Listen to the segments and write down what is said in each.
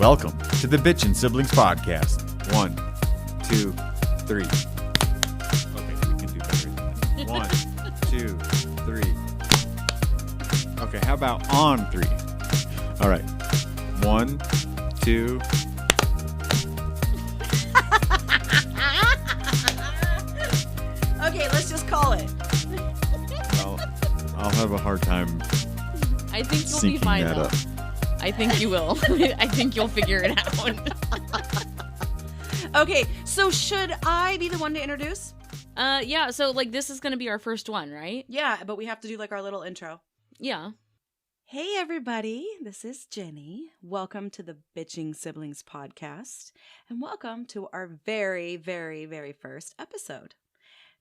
Welcome to the Bitchin Siblings Podcast. 1, 2, 3. Okay, we can do better than that. 1, 2, 3. Okay, how about on 3? All right. 1, 2. Okay, let's just call it. Well, I'll have a hard time. I think you'll be fine, that though. up. I think you will. I think you'll figure it out. Okay, so should I be the one to introduce? Yeah, so, this is going to be our first one, right? Yeah, but we have to do, our little intro. Yeah. Hey, everybody. This is Jenny. Welcome to the Bitching Siblings Podcast. And welcome to our very, very, very first episode.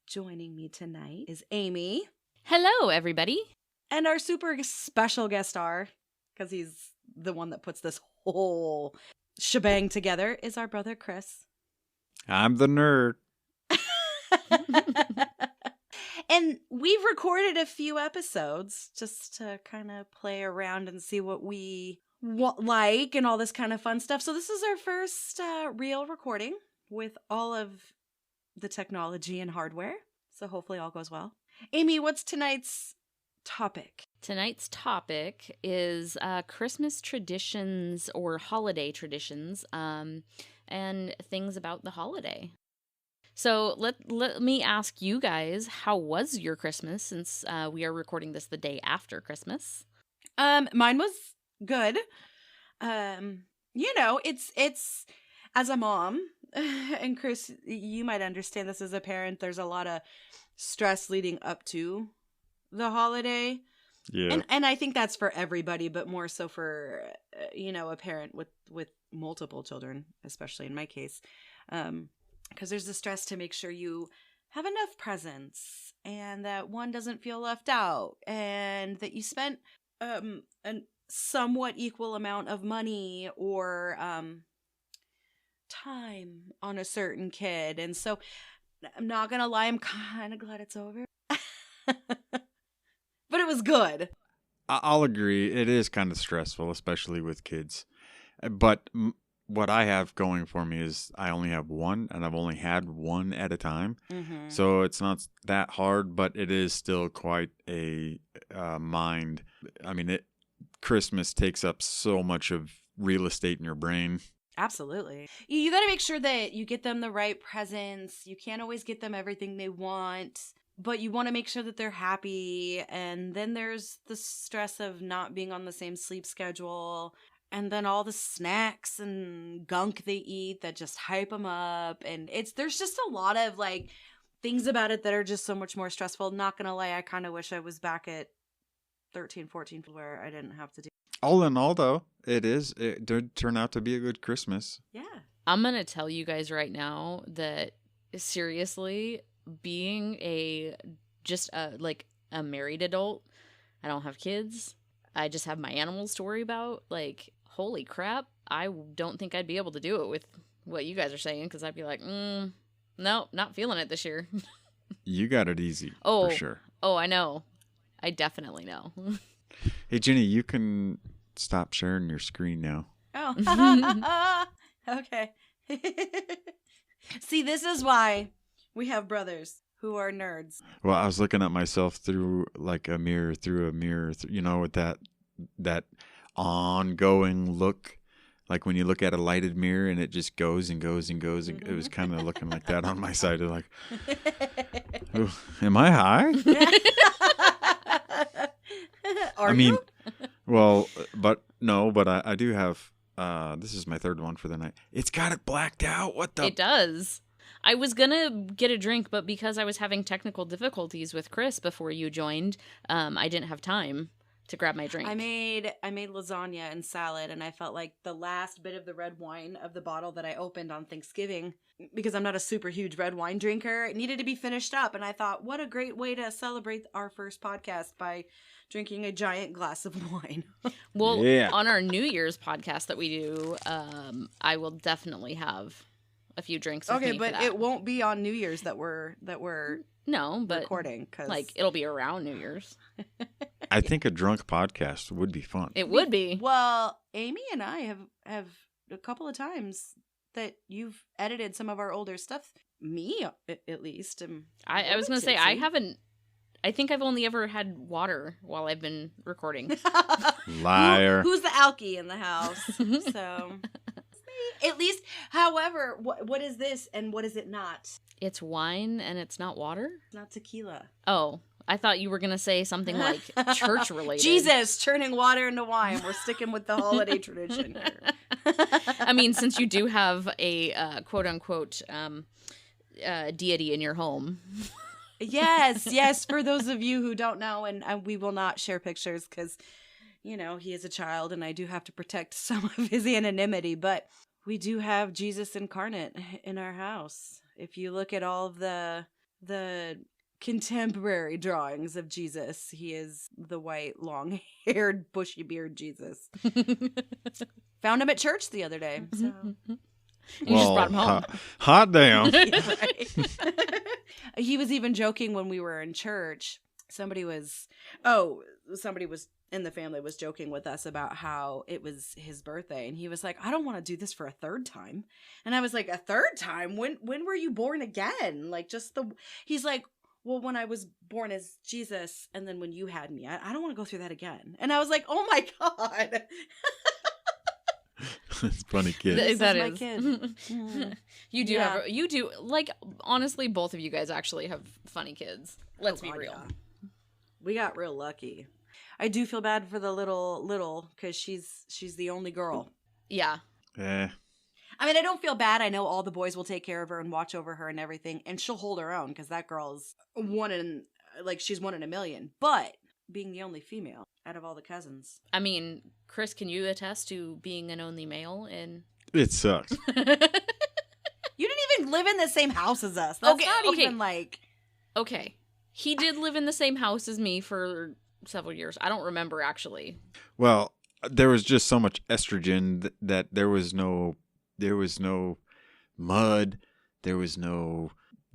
Joining me tonight is Amy. Hello, everybody. And our super special guest star, because he's the one that puts this whole shebang together, is our brother Chris. I'm the nerd. And we've recorded a few episodes just to kind of play around and see what we like and all this kind of fun stuff. So this is our first real recording with all of the technology and hardware. So hopefully all goes well. Amy, what's tonight's topic? Tonight's topic is Christmas traditions or holiday traditions and things about the holiday. So let me ask you guys, how was your Christmas, since we are recording this the day after Christmas? Mine was good. It's as a mom, and Chris, you might understand this as a parent, there's a lot of stress leading up to the holiday. Yeah. And I think that's for everybody, but more so for, a parent with multiple children, especially in my case. Because there's the stress to make sure you have enough presents and that one doesn't feel left out and that you spent a somewhat equal amount of money or time on a certain kid. And so I'm not going to lie, I'm kind of glad it's over. But it was good. I'll agree. It is kind of stressful, especially with kids. But what I have going for me is I only have one, and I've only had one at a time. Mm-hmm. So it's not that hard, but it is still quite a mind. I mean, Christmas takes up so much of real estate in your brain. Absolutely. You got to make sure that you get them the right presents. You can't always get them everything they want, but you want to make sure that they're happy. And then there's the stress of not being on the same sleep schedule. And then all the snacks and gunk they eat that just hype them up. And there's just a lot of things about it that are just so much more stressful. Not going to lie, I kind of wish I was back at 13, 14 where I didn't have to do. All in all, though, it did turn out to be a good Christmas. Yeah. I'm going to tell you guys right now that, seriously, being a married adult, I don't have kids, I just have my animals to worry about, holy crap, I don't think I'd be able to do it with what you guys are saying, because I'd be like, no, not feeling it this year. You got it easy, for sure. Oh, I know. I definitely know. Hey, Jenny, you can stop sharing your screen now. Oh, okay. See, this is why we have brothers who are nerds. Well, I was looking at myself through a mirror, with that ongoing look, like when you look at a lighted mirror and it just goes and goes and goes. And it was kind of looking like that on my side. Of am I high? Are you? Well, but no, but I do have, this is my third one for the night. It's got it blacked out. What the? It does. I was going to get a drink, but because I was having technical difficulties with Chris before you joined, I didn't have time to grab my drink. I made lasagna and salad, and I felt like the last bit of the red wine of the bottle that I opened on Thanksgiving, because I'm not a super huge red wine drinker, it needed to be finished up. And I thought, what a great way to celebrate our first podcast by drinking a giant glass of wine. Well, yeah. On our New Year's podcast that we do, I will definitely have a few drinks with me but for that. it won't be on New Year's that we're no, but recording, because it'll be around New Year's. I think a drunk podcast would be fun. It would be. Well, Amy and I have a couple of times that you've edited some of our older stuff. Me, at least. I was going to say, I haven't. I think I've only ever had water while I've been recording. Liar. Who's the alky in the house? So, at least, however, what is this and what is it not? It's wine and it's not water? It's not tequila. Oh, I thought you were going to say something like church related. Jesus, turning water into wine. We're sticking with the holiday tradition here. I mean, since you do have a quote unquote deity in your home. Yes. For those of you who don't know, and we will not share pictures because, he is a child and I do have to protect some of his anonymity, but we do have Jesus incarnate in our house. If you look at all of the contemporary drawings of Jesus, he is the white, long-haired, bushy-beard Jesus. Found him at church the other day, so... You just brought him home. Hot damn. Yeah, right. He was even joking when we were in church. Somebody was in the family was joking with us about how it was his birthday, and he was like, I don't want to do this for a third time. And I was like, a third time? When were you born again? Like, he's like, well, when I was born as Jesus, and then when you had me, I don't want to go through that again. And I was like, oh my God. It's funny kid. That is my kid. You do like, honestly, both of you guys actually have funny kids. Let's be real. Yeah. We got real lucky. I do feel bad for the little because she's the only girl. Yeah. Yeah. I mean, I don't feel bad. I know all the boys will take care of her and watch over her and everything, and she'll hold her own because that girl's she's one in a million. But being the only female out of all the cousins. I mean, Chris, can you attest to being an only male in... It sucks. You didn't even live in the same house as us. That's not even like... Okay. He did live in the same house as me for several years. I don't remember, actually. Well, there was just so much estrogen that there was no mud. There was no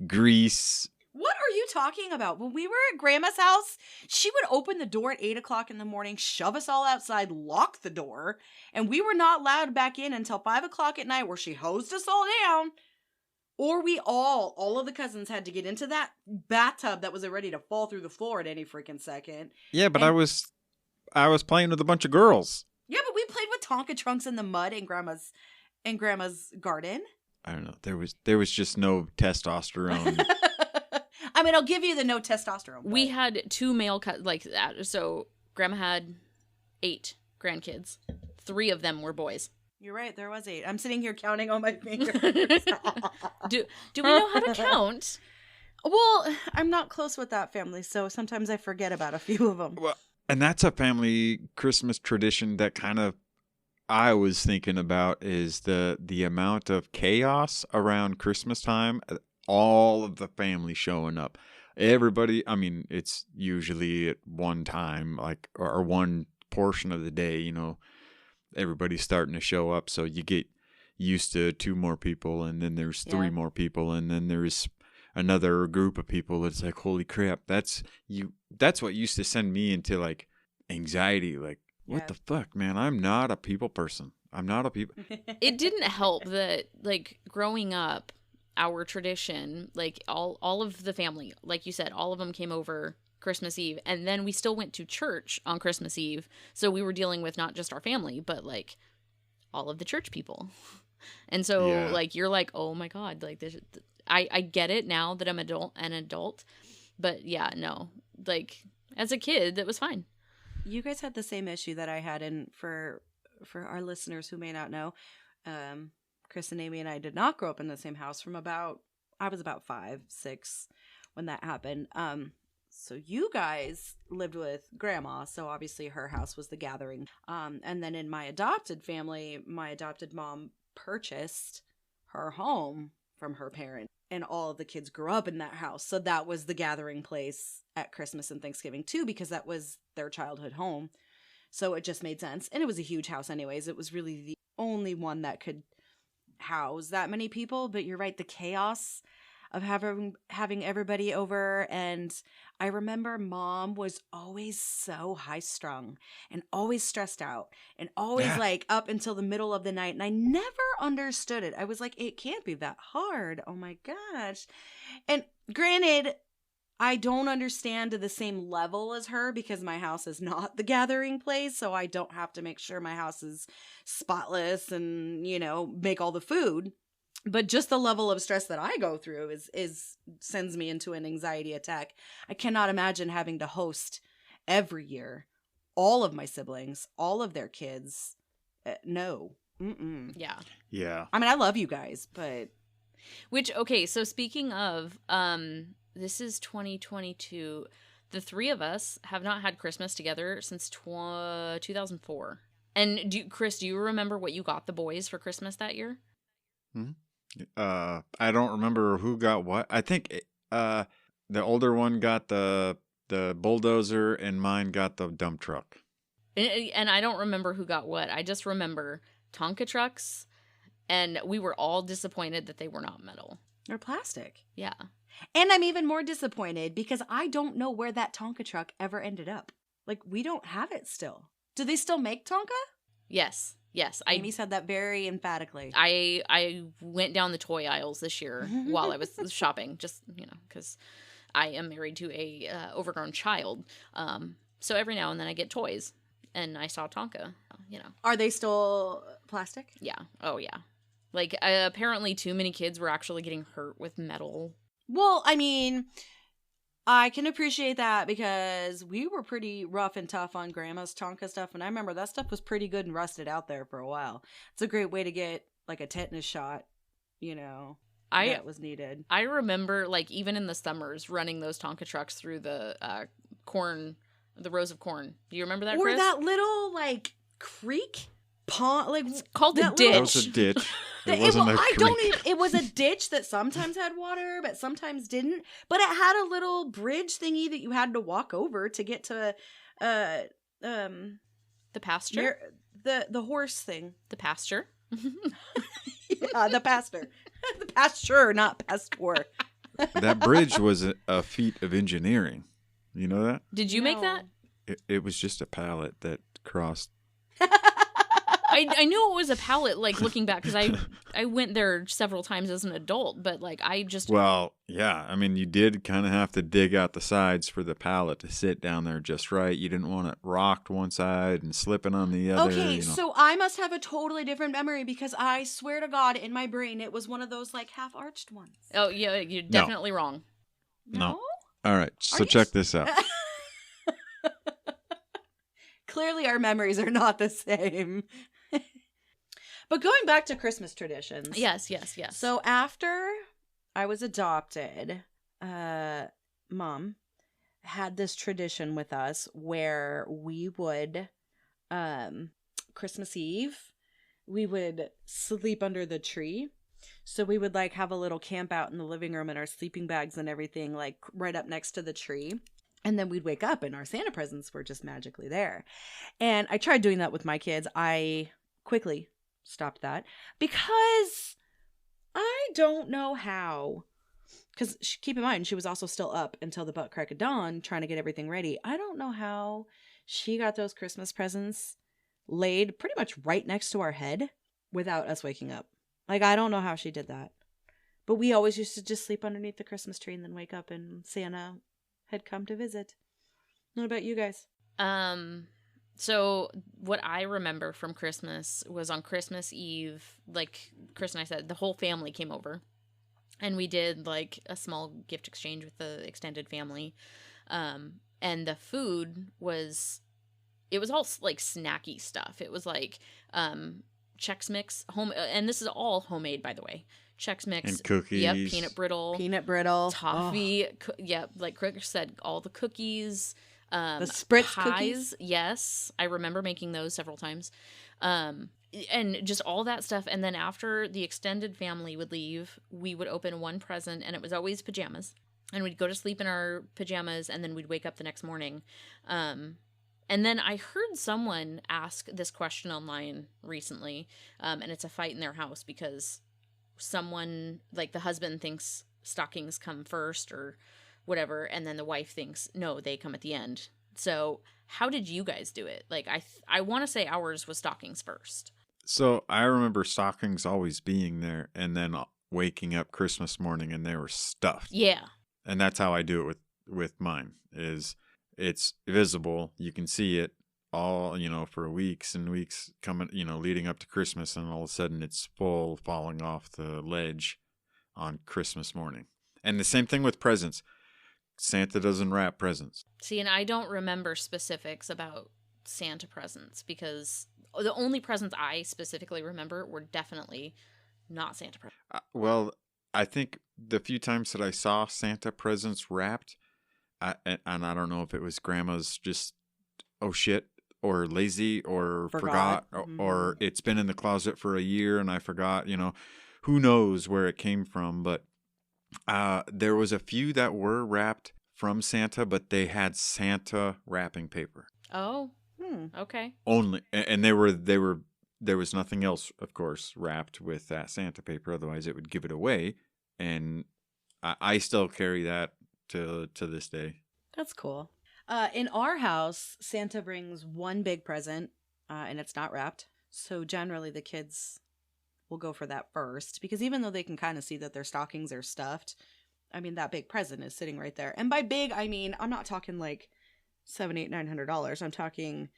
grease. What are you talking about? When we were at Grandma's house, she would open the door at 8 o'clock in the morning, shove us all outside, lock the door, and we were not allowed back in until 5 o'clock at night, where she hosed us all down. Or we all of the cousins had to get into that bathtub that was ready to fall through the floor at any freaking second. Yeah, but I was playing with a bunch of girls. Yeah, but we played with Tonka trunks in the mud in Grandma's garden. I don't know. There was just no testosterone. I mean, I'll give you the no testosterone. But... We had two male like that. So Grandma had 8 grandkids. 3 of them were boys. You're right. There was 8. I'm sitting here counting on my fingers. Do we know how to count? Well, I'm not close with that family, so sometimes I forget about a few of them. Well, and that's a family Christmas tradition that kind of I was thinking about is the amount of chaos around Christmas time. All of the family showing up. Everybody, I mean, it's usually at one time, like, or one portion of the day, everybody's starting to show up. So you get used to 2 more people, and then there's 3 more people, and then there's another group of people. It's like, holy crap, that's what used to send me into like anxiety. Like, what the fuck, man? I'm not a people person. I'm not a people. It didn't help that, like, growing up, our tradition, like all of the family, like you said, all of them came over Christmas Eve, and then we still went to church on Christmas Eve. So we were dealing with not just our family, but like all of the church people. And so like, you're like, oh my God, like this, I get it now that I'm an adult, but yeah, no, like as a kid, that was fine. You guys had the same issue that I had, and for our listeners who may not know, Chris and Amy and I did not grow up in the same house I was about 5, 6 when that happened. So you guys lived with Grandma, so obviously her house was the gathering. And then in my adopted family, my adopted mom purchased her home from her parents, and all of the kids grew up in that house. So that was the gathering place at Christmas and Thanksgiving too, because that was their childhood home. So it just made sense. And it was a huge house anyways. It was really the only one that could house that many people. But you're right, the chaos of having everybody over. And I remember Mom was always so high strung and always stressed out and always Yeah. like up until the middle of the night. And I never understood it. I was like, it can't be that hard. Oh my gosh. And granted, I don't understand to the same level as her because my house is not the gathering place. So I don't have to make sure my house is spotless and, you know, make all the food. But just the level of stress that I go through is sends me into an anxiety attack. I cannot imagine having to host every year all of my siblings, all of their kids. No. Mm-mm. Yeah. Yeah. I mean, I love you guys, but Which, okay, so speaking of, this is 2022. The three of us have not had Christmas together since 2004. And Chris, do you remember what you got the boys for Christmas that year? I don't remember who got what. I think the older one got the bulldozer and mine got the dump truck. And I don't remember who got what. I just remember Tonka trucks, and we were all disappointed that they were not metal. they're plastic. Yeah. And I'm even more disappointed because I don't know where that Tonka truck ever ended up. Like, we don't have it still. Do they still make Tonka? Yes. Amy said that very emphatically. I went down the toy aisles this year while I was shopping, just, because I am married to a overgrown child. So every now and then I get toys, and I saw Tonka, Are they still plastic? Yeah. Oh, yeah. Like, apparently too many kids were actually getting hurt with metal. Well, I mean, I can appreciate that because we were pretty rough and tough on Grandma's Tonka stuff, and I remember that stuff was pretty good and rusted out there for a while. It's a great way to get, like, a tetanus shot, that was needed. I remember, like, even in the summers, running those Tonka trucks through the the rows of corn. Do you remember that, Or Chris? that little, like, creek pond, like, It's called a that ditch. That was a ditch. It wasn't a creek. It was a ditch that sometimes had water, but sometimes didn't. But it had a little bridge thingy that you had to walk over to get to, The pasture? the horse thing. The pasture? Yeah, the pasture. The pasture, not pastor. That bridge was a feat of engineering. You know that? Did you make No. that? It was just a pallet that crossed. I knew it was a pallet, like, looking back, because I went there several times as an adult, but, like, I just... Well, yeah. I mean, you did kind of have to dig out the sides for the pallet to sit down there just right. You didn't want it rocked one side and slipping on the other. Okay, so I must have a totally different memory because I swear to God, in my brain, it was one of those, like, half-arched ones. Oh, yeah, you're definitely wrong. No. All right. So you check s- this out. Clearly, our memories are not the same. But going back to Christmas traditions. Yes. So after I was adopted, Mom had this tradition with us where we would, Christmas Eve, we would sleep under the tree. So we would, like, have a little camp out in the living room in our sleeping bags and everything, like, right up next to the tree. And then we'd wake up and our Santa presents were just magically there. And I tried doing that with my kids. I quickly stopped that because I don't know how. Because keep in mind, she was also still up until the butt crack of dawn trying to get everything ready. I don't know how she got those Christmas presents laid pretty much right next to our head without us waking up. Like, I don't know how she did that. But we always used to just sleep underneath the Christmas tree and then wake up and Santa had come to visit. What about you guys? So what I remember from Christmas was on Christmas Eve, like Chris and I said, the whole family came over. And we did, like, a small gift exchange with the extended family. And the food was... It was all, like, snacky stuff. It was, like, Chex Mix, and this is all homemade, by the way. Chex Mix. And cookies. Yep, peanut brittle. Toffee. Oh. Like Chris said, all the cookies. The Spritz pies. cookies? Yes, I remember making those several times. And just all that stuff. And then after the extended family would leave, we would open one present, and it was always pajamas. And we'd go to sleep in our pajamas, and then we'd wake up the next morning. And then I heard someone ask this question online recently, and it's a fight in their house because someone, like the husband, thinks stockings come first or whatever, and then the wife thinks, no, they come at the end. So how did you guys do it? Like, I want to say ours was stockings first. So I remember stockings always being there, and then waking up Christmas morning and they were stuffed. Yeah. And that's how I do it with mine. Is it's visible, you can see it all, for weeks and weeks coming, leading up to Christmas, and all of a sudden it's full falling off the ledge on Christmas morning. And the same thing with presents. Santa doesn't wrap presents. See, and I don't remember specifics about Santa presents because the only presents I specifically remember were definitely not Santa presents. Well, I think the few times that I saw Santa presents wrapped, and I don't know if it was grandma's just, oh shit, or lazy, or forgot or it's been in the closet for a year and I forgot, who knows where it came from. But there was a few that were wrapped from Santa, but they had Santa wrapping paper. Oh, okay. Only, and there was nothing else, of course, wrapped with that Santa paper. Otherwise, it would give it away. And I still carry that to this day. That's cool. In our house, Santa brings one big present, and it's not wrapped. So generally, the kids will go for that first, because even though they can kind of see that their stockings are stuffed, I mean, that big present is sitting right there. And by big, I mean, I'm not talking like $700, $800, $900. I'm talking,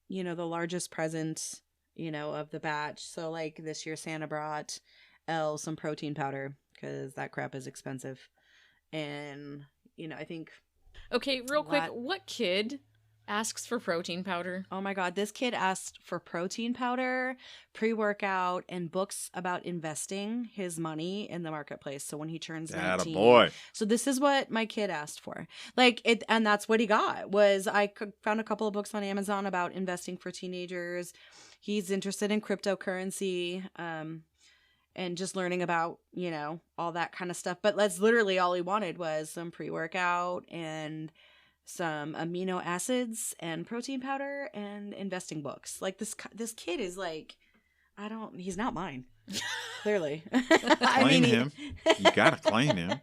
the largest present, of the batch. So like this year, Santa brought Elle some protein powder because that crap is expensive. And, I think... Okay, real quick, what kid asks for protein powder? Oh my God, this kid asked for protein powder, pre-workout, and books about investing his money in the marketplace. So when he turns 19. Boy. So this is what my kid asked for. And that's what he got. I found a couple of books on Amazon about investing for teenagers. He's interested in cryptocurrency, and just learning about, all that kind of stuff. But that's literally all he wanted was some pre-workout and some amino acids and protein powder and investing books. Like this kid is like, he's not mine. Clearly. Claim him. You gotta claim him.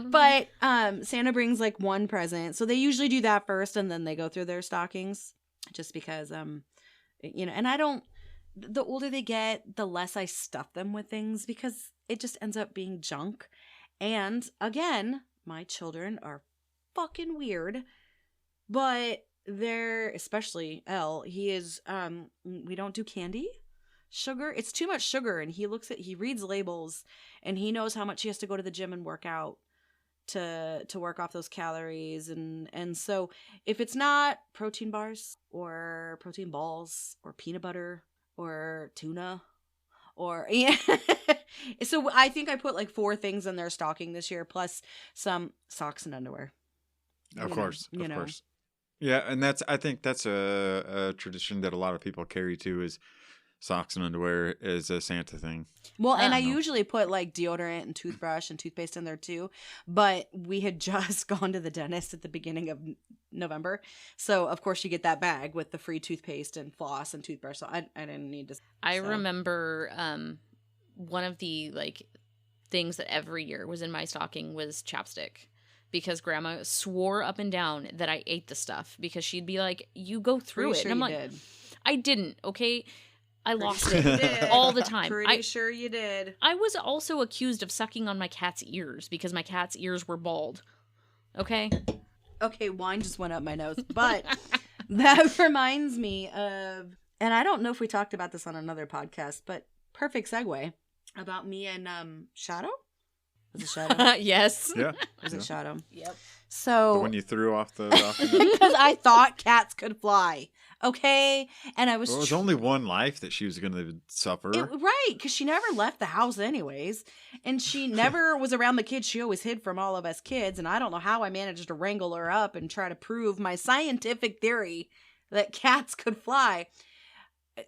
But Santa brings like one present. So they usually do that first and then they go through their stockings just because, and the older they get, the less I stuff them with things because it just ends up being junk. And again, my children are fucking weird, but they're, especially Elle, he is, we don't do candy, sugar. It's too much sugar. And he reads labels and he knows how much he has to go to the gym and work out to work off those calories. And so if it's not protein bars or protein balls or peanut butter or tuna or so I think I put like 4 things in their stocking this year, plus some socks and underwear. Of course. Yeah, and I think that's a tradition that a lot of people carry too, is socks and underwear is a Santa thing. Well, and I usually put like deodorant and toothbrush and toothpaste in there too, but we had just gone to the dentist at the beginning of November. So, of course, you get that bag with the free toothpaste and floss and toothbrush. So, I didn't need to. I remember one of the like things that every year was in my stocking was chapstick. Because Grandma swore up and down that I ate the stuff because she'd be like, "You go through it." And I'm like, did. "I didn't." Okay, I lost it all the time. Pretty sure you did. I was also accused of sucking on my cat's ears because my cat's ears were bald. Okay. Okay, wine just went up my nose, but that reminds me of, and I don't know if we talked about this on another podcast, but perfect segue about me and Shadow. Was it Shadow? Yes. Yeah. Was it Shadow? Yep. So when you threw off the because I thought cats could fly. Okay, and I was. Well, it was only one life that she was going to suffer. Right, because she never left the house anyways, and she never was around the kids. She always hid from all of us kids, and I don't know how I managed to wrangle her up and try to prove my scientific theory that cats could fly.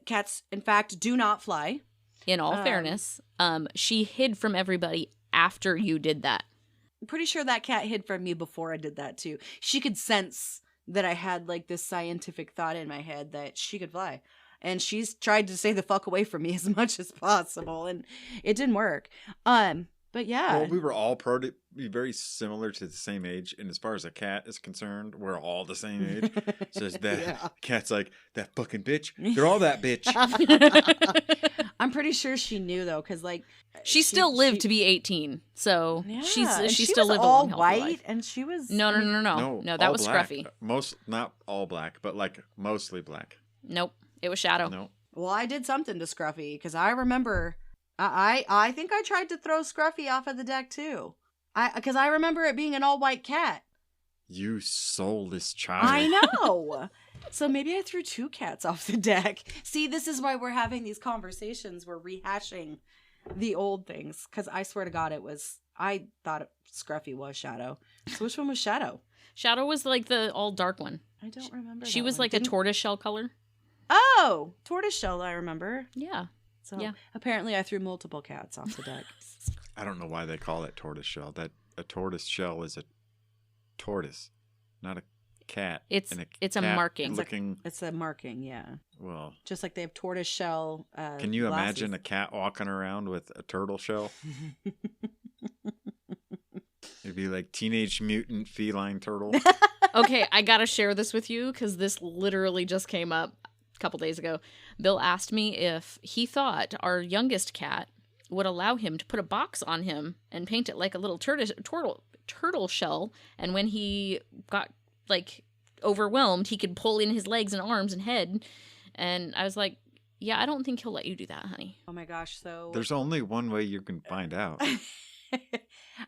Cats, in fact, do not fly. In all fairness, she hid from everybody after you did that. I'm pretty sure that cat hid from me before I did that too. She could sense that I had like this scientific thought in my head that she could fly. And she's tried to stay the fuck away from me as much as possible. And it didn't work. But yeah. Well, we were all probably very similar to the same age, and as far as a cat, be very similar to the same age, and as far as a cat is concerned, we're all the same age. So it's that Yeah. cat's like, that fucking bitch. They're all that bitch. I'm pretty sure she knew though, because like She still lived to be 18, so yeah, she and still was lived a all long, healthy white, life. and she was No, that all was black. Scruffy. Not all black, but like mostly black. Nope, it was Shadow. No. Well, I did something to Scruffy because I remember I think I tried to throw Scruffy off of the deck too. Because I remember it being an all white cat. You soulless child. I know. So maybe I threw 2 cats off the deck. See, this is why we're having these conversations. We're rehashing the old things. Because I swear to God, I thought Scruffy was Shadow. So which one was Shadow? Shadow was like the all dark one. I don't remember. She that was one. like a tortoiseshell color. Oh, tortoiseshell, I remember. Yeah. So Yeah. apparently I threw multiple cats off the deck. I don't know why they call it tortoiseshell. That a tortoise shell is a tortoise, not a cat. It's And a cat marking. Looking, It's a marking, yeah. well, Just like they have tortoiseshell can you glasses. imagine a cat walking around with a turtle shell? It'd be like Teenage Mutant Feline Turtle. Okay, I gotta share this with you because this literally just came up a couple days ago. Bill asked me if he thought our youngest cat would allow him to put a box on him and paint it like a little turtle shell, and when he got like overwhelmed, he could pull in his legs and arms and head. And I was like, yeah, I don't think he'll let you do that, honey. Oh my gosh, so There's only one way you can find out.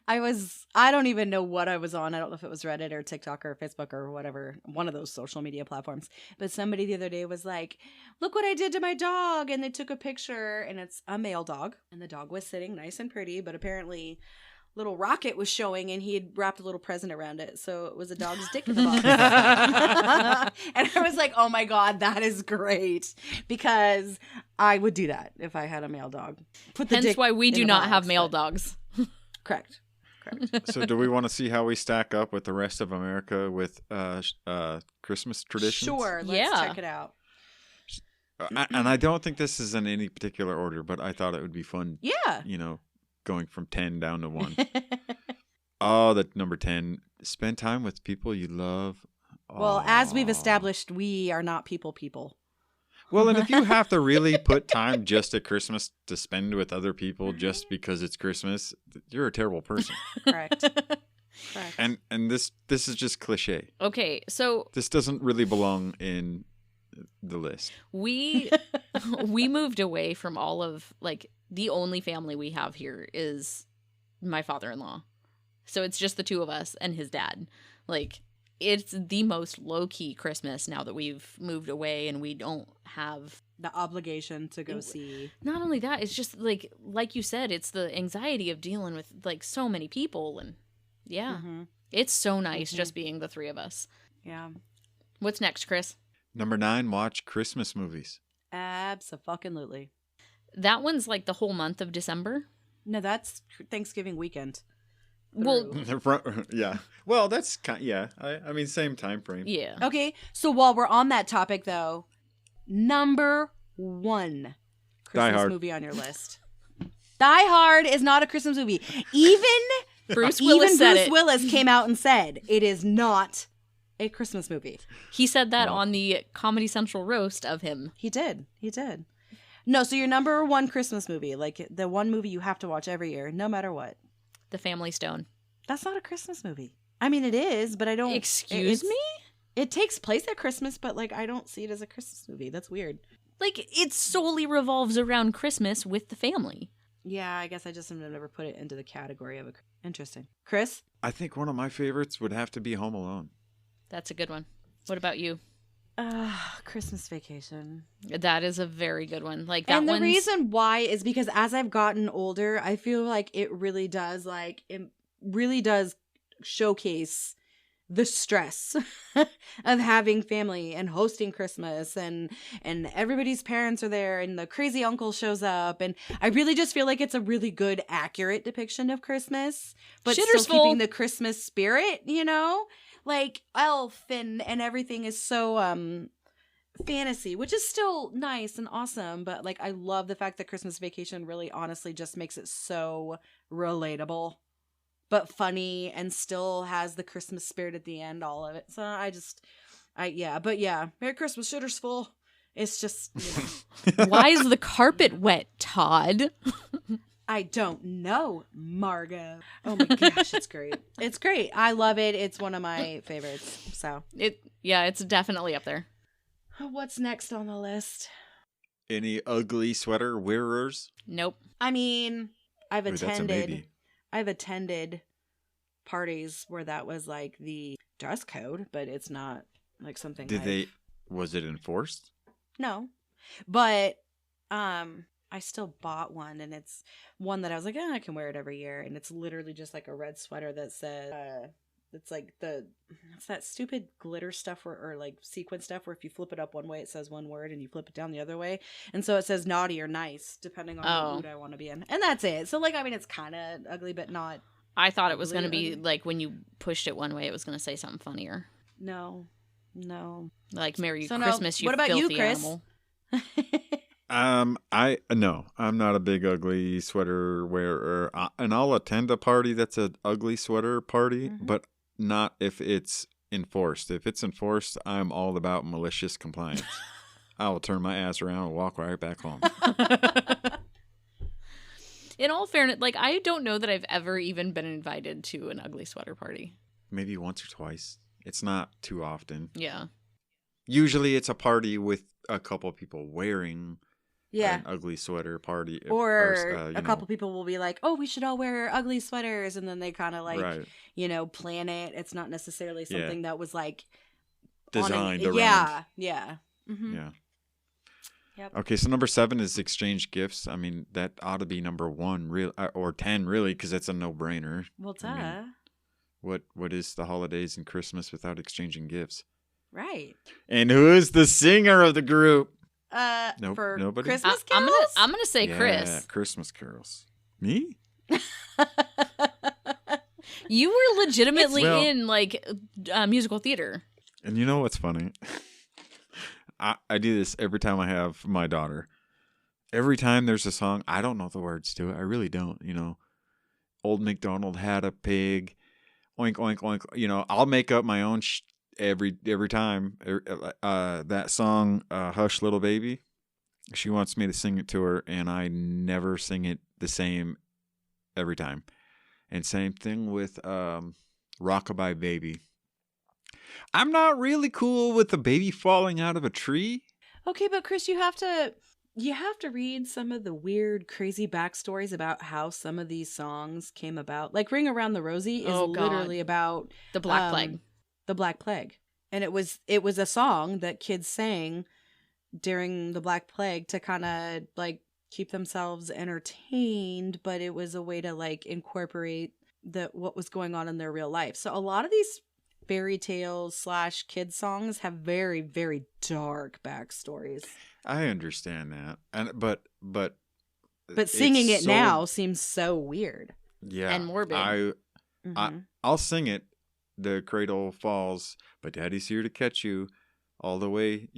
I don't even know what I was on. I don't know if it was Reddit or TikTok or Facebook or whatever, one of those social media platforms. But somebody the other day was like, look what I did to my dog. And they took a picture and it's a male dog. And the dog was sitting nice and pretty, but apparently little rocket was showing and he had wrapped a little present around it. So it was a dog's dick in the box. And I was like, oh my God, that is great. Because I would do that if I had a male dog. Put the Hence dick why we in do the not box, have male but- dogs. Correct. So do we want to see how we stack up with the rest of America with Christmas traditions? Sure, let's Yeah. check it out. And I don't think this is in any particular order, but I thought it would be fun, Yeah. going from 10 down to 1. Oh, the number 10, spend time with people you love. Well, as we've Aw. established, we are not people. Well, and if you have to really put time just at Christmas to spend with other people just because it's Christmas, you're a terrible person. Correct. Correct. And this is just cliche. Okay, so This doesn't really belong in the list. we moved away from all of like the only family we have here is my father-in-law. So it's just the two of us and his dad. Like it's the most low-key Christmas now that we've moved away and we don't have The obligation to go see. not only that, it's just like you said, it's the anxiety of dealing with like so many people and yeah. Mhm. It's so nice Mhm. just being the three of us. Yeah. What's next, Chris? Number 9, watch Christmas movies. Abso-fucking-lutely. That one's like the whole month of December. No, that's Thanksgiving weekend. Well, Through. Yeah. Well, that's I mean, same time frame. yeah. Okay, so while we're on that topic, though, number 1 Christmas Hard. movie on your list. Die Hard is not a Christmas movie. Even Bruce Willis said Bruce it. Willis came out and said it is not a Christmas movie. He said that Well. on the Comedy Central roast of him. He did. No, so your number 1 Christmas movie, like the one movie you have to watch every year, no matter what. The Family Stone. That's not a Christmas movie. I mean, it is, but I don't. Excuse me? It takes place at Christmas, but like I don't see it as a Christmas movie. That's weird. Like, it solely revolves around Christmas with the family. Yeah, I guess I just have never put it into the category of a. Interesting. Chris? I think one of my favorites would have to be Home Alone. That's a good one. What about you? Christmas Vacation. That is a very good one. Like that And the one's- reason why is because as I've gotten older, I feel like it really does showcase the stress of having family and hosting Christmas and everybody's parents are there and the crazy uncle shows up, and I really just feel like it's a really good accurate depiction of Christmas, but Shitter's still full. keeping the Christmas spirit, like Elf and everything is so fantasy, which is still nice and awesome, but like I love the fact that Christmas Vacation really honestly just makes it so relatable but funny and still has the Christmas spirit at the end, all of it. So but yeah, Merry Christmas, Shitter's full. It's just, Why is the carpet wet, Todd? I don't know, Margot. Oh my gosh, it's great. It's great. I love it. It's one of my favorites. So It's definitely up there. what's next on the list? Any ugly sweater wearers? Nope. I mean, Ooh, that's a maybe. I've attended parties where that was like the dress code, but it's not like something. Was it enforced? No, but I still bought one, and it's one that I was like, I can wear it every year, and it's literally just like a red sweater that says, it's like it's that stupid glitter stuff or like sequin stuff where if you flip it up one way it says one word and you flip it down the other way, and so it says naughty or nice depending on what mood I want to be in, and that's it. So like, I mean, it's kind of ugly, but not. I thought it was going to be like when you pushed it one way, it was going to say something funnier. No. Like Merry So Christmas, no. What about filthy you, Chris? animal. I'm not a big ugly sweater wearer, and I'll attend a party that's an ugly sweater party, but not if it's enforced. If it's enforced, I'm all about malicious compliance. I will turn my ass around and walk right back home. In all fairness, like I don't know that I've ever even been invited to an ugly sweater party. Maybe once or twice. It's not too often. Yeah. Usually it's a party with a couple people wearing Yeah. an ugly sweater party. Or a couple people will be like, oh, we should all wear ugly sweaters. And then they kind of like, plan it. It's not necessarily something that was like designed around. Yeah. Mm-hmm. Yeah. Yep. Okay, so number 7 is exchange gifts. I mean, that ought to be number 1, or 10, really, because it's a no-brainer. Well, duh. I mean, what is the holidays and Christmas without exchanging gifts? Right. And who is the singer of the group? Nope, for nobody? Christmas carols? I'm gonna say Chris. Yeah, Christmas carols. Me? You were legitimately in like musical theater. And you know what's funny? I do this every time I have my daughter. Every time there's a song, I don't know the words to it. I really don't. Old MacDonald had a pig. Oink, oink, oink. I'll make up my own every time. That song, Hush Little Baby, she wants me to sing it to her, and I never sing it the same every time. And same thing with Rockabye Baby. I'm not really cool with the baby falling out of a tree. Okay, but Chris, you have to read some of the weird, crazy backstories about how some of these songs came about. Like Ring Around the Rosie is literally about the Black Plague. The Black Plague. And it was a song that kids sang during the Black Plague to kind of like keep themselves entertained, but it was a way to like incorporate what was going on in their real life. So a lot of these fairy tales / kids songs have very, very dark backstories. I understand that, but singing it now seems so weird. Yeah, and morbid. I'll sing it. The cradle falls, but Daddy's here to catch you. All the way,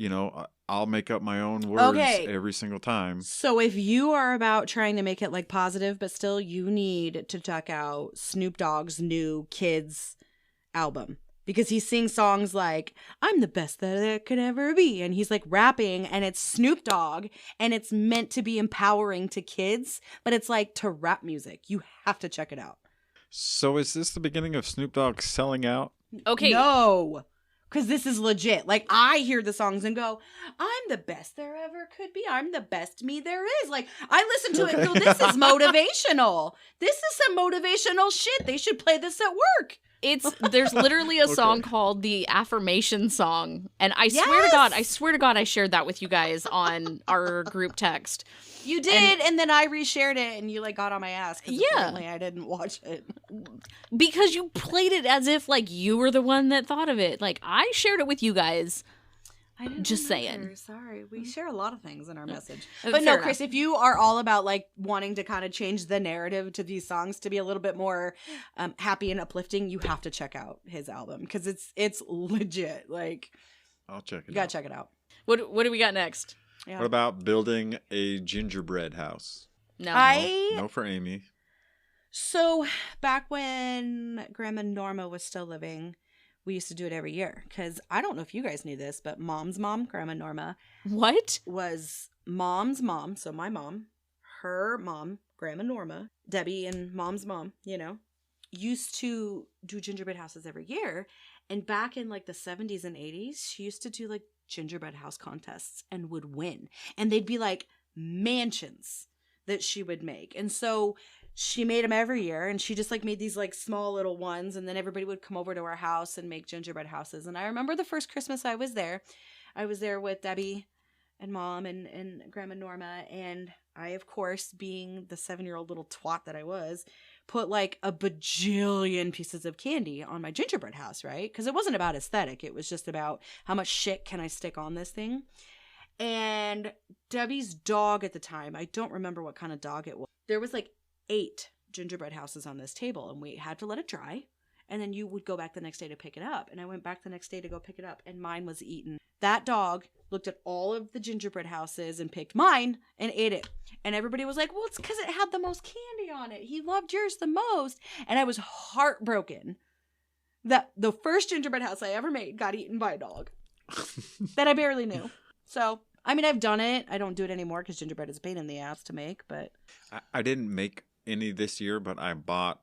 I'll make up my own words every single time. So if you are about trying to make it like positive, but still you need to check out Snoop Dogg's new kids album. Because he sings songs like, I'm the best that there could ever be. And he's like rapping, and it's Snoop Dogg, and it's meant to be empowering to kids, but it's like to rap music. You have to check it out. So is this the beginning of Snoop Dogg selling out? Okay. No, because this is legit. Like, I hear the songs and go, I'm the best there ever could be. I'm the best me there is. Like, I listen to it and go, this is motivational. This is some motivational shit. They should play this at work. There's literally a song called the Affirmation Song, and I swear to God, I shared that with you guys on our group text. You did, and then I reshared it, and you like got on my ass because apparently I didn't watch it because you played it as if like you were the one that thought of it. Like I shared it with you guys. I didn't just remember. saying. Sorry, we share a lot of things in our message. Fair But no, enough. Chris, if you are all about like wanting to kind of change the narrative to these songs to be a little bit more happy and uplifting, you have to check out his album because it's legit. Like, I'll check it out. You gotta check it out. What do we got next? Yeah. What about building a gingerbread house? No. No for Amy. So back when Grandma Norma was still living, we used to do it every year. Because I don't know if you guys knew this, but Mom's mom, Grandma Norma, What? was Mom's mom. So my mom, her mom, Grandma Norma, Debbie and Mom's mom, used to do gingerbread houses every year. And back in like the 70s and 80s, she used to do like gingerbread house contests and would win. And they'd be like mansions that she would make. And so she made them every year, and she just like made these like small little ones, and then everybody would come over to our house and make gingerbread houses. And I remember the first Christmas I was there with Debbie and Mom and Grandma Norma, and I, of course, being the 7-year-old little twat that I was, put like a bajillion pieces of candy on my gingerbread house, right? Because it wasn't about aesthetic. It was just about how much shit can I stick on this thing. And Debbie's dog at the time, I don't remember what kind of dog it was. There was like 8 gingerbread houses on this table, and we had to let it dry. And then you would go back the next day to pick it up. And I went back the next day to go pick it up, and mine was eaten. That dog looked at all of the gingerbread houses and picked mine and ate it. And everybody was like, well, it's because it had the most candy on it. He loved yours the most. And I was heartbroken that the first gingerbread house I ever made got eaten by a dog that I barely knew. So, I mean, I've done it. I don't do it anymore because gingerbread is a pain in the ass to make. But I didn't make any this year, but I bought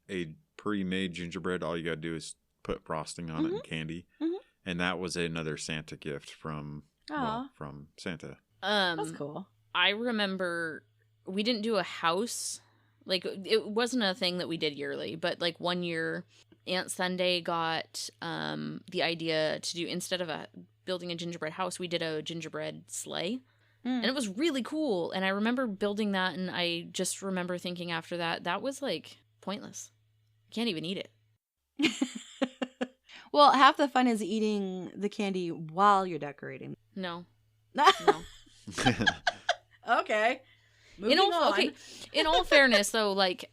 a pre-made gingerbread. All you got to do is put frosting on it and candy. Mm-hmm. And that was another Santa gift from Santa. That's cool. I remember we didn't do a house. Like, it wasn't a thing that we did yearly, but like one year Aunt Sunday got the idea to do, instead of building a gingerbread house, we did a gingerbread sleigh. And it was really cool. And I remember building that, and I just remember thinking after that was like pointless. You can't even eat it. Well, half the fun is eating the candy while you're decorating. No. Okay. Moving on. In all fairness, though, like,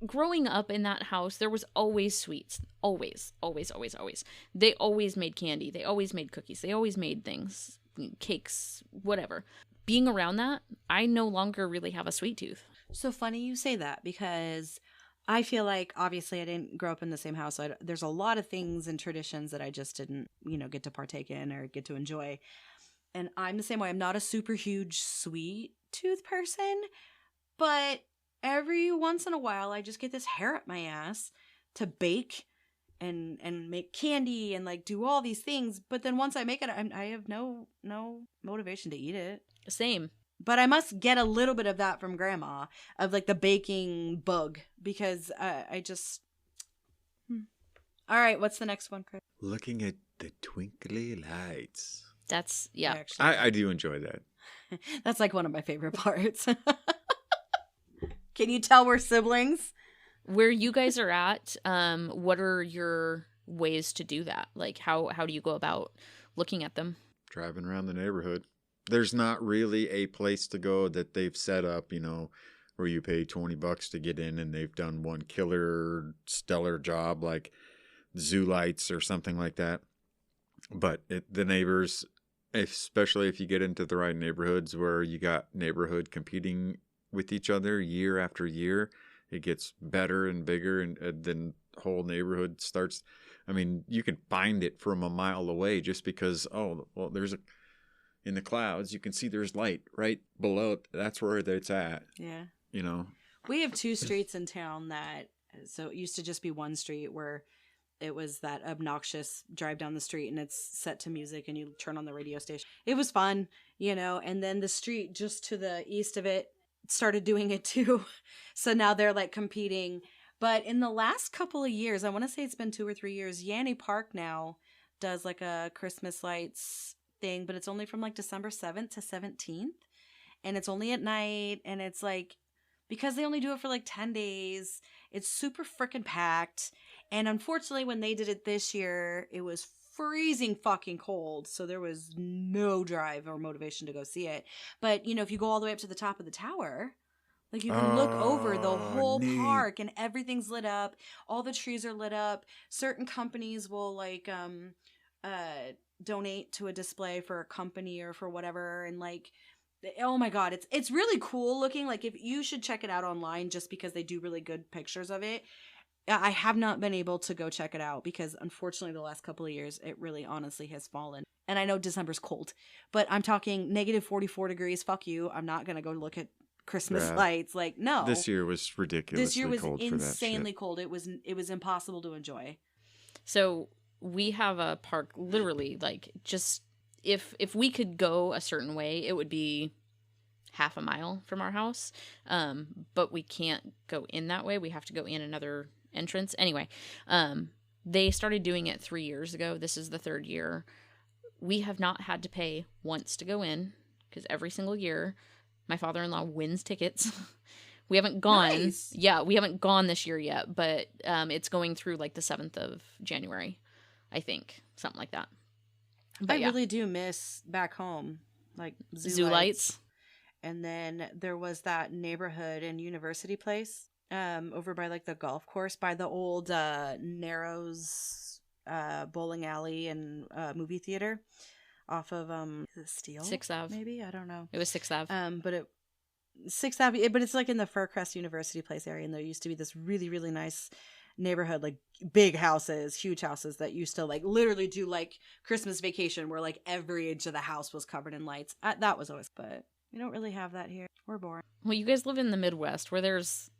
growing up in that house, there was always sweets. Always, always, always, always. They always made candy. They always made cookies. They always made things, cakes, whatever. Being around that, I no longer really have a sweet tooth. So funny you say that, because I feel like, obviously, I didn't grow up in the same house. There's a lot of things and traditions that I just didn't, get to partake in or get to enjoy. And I'm the same way. I'm not a super huge sweet tooth person, but every once in a while, I just get this hair up my ass to bake and make candy and like do all these things. But then once I make it, I have no motivation to eat it. Same. But I must get a little bit of that from Grandma, of like the baking bug, because I just... All right, what's the next one, Chris? Looking at the twinkly lights. That's, yeah. Actually, I do enjoy that. that's like one of my favorite parts. Can you tell we're siblings? Where you guys are at, what are your ways to do that? Like, how do you go about looking at them? Driving around the neighborhood. There's not really a place to go that they've set up, where you pay $20 to get in, and they've done one killer, stellar job like Zoo Lights or something like that. But the neighbors, especially if you get into the right neighborhoods where you got neighborhood competing with each other year after year, it gets better and bigger, and then the whole neighborhood starts. I mean, you can find it from a mile away just because, there's in the clouds, you can see there's light right below it. That's where it's at. Yeah. We have 2 streets in town so it used to just be one street where it was that obnoxious drive down the street and it's set to music and you turn on the radio station. It was fun, and then the street just to the east of it started doing it too. So now they're like competing. But in the last couple of years, I want to say it's been 2 or 3 years, Yanni Park now does like a Christmas lights thing, but it's only from like December 7th to 17th. And it's only at night. And it's like, because they only do it for like 10 days, it's super freaking packed. And unfortunately, when they did it this year, it was freezing fucking cold. So there was no drive or motivation to go see it. But, if you go all the way up to the top of the tower, like you can look over the whole neat. park and everything's lit up. All the trees are lit up. Certain companies will like donate to a display for a company or for whatever, and like, oh my god, it's really cool looking. Like, if you should check it out online, just because they do really good pictures of it. I have not been able to go check it out because unfortunately the last couple of years it really honestly has fallen. And I know December's cold, but I'm talking negative 44 degrees. Fuck you. I'm not gonna go look at Christmas Yeah. lights. Like, no. This year was ridiculously This year was cold for that insanely shit. cold. It was impossible to enjoy. So we have a park, literally, like, just if we could go a certain way, it would be half a mile from our house. But we can't go in that way. We have to go in another entrance. Anyway, they started doing it 3 years ago. This is the third year. We have not had to pay once to go in, because every single year my father-in-law wins tickets. We haven't gone. Nice. Yeah, we haven't gone this year yet, but it's going through like the 7th of January, I think. Something like that. But I yeah. really do miss back home, like Zoo lights. And then there was that neighborhood and University Place, over by like the golf course, by the old Narrows bowling alley and movie theater, off of is it Steel? 6th Ave. Maybe, I don't know. It was 6th Ave. But 6th Ave, but it's like in the Faircrest University Place area, and there used to be this really, really nice neighborhood, like big houses, huge houses that used to like literally do like Christmas Vacation, where like every inch of the house was covered in lights. That was always, but we don't really have that here. We're boring. Well, you guys live in the Midwest, where there's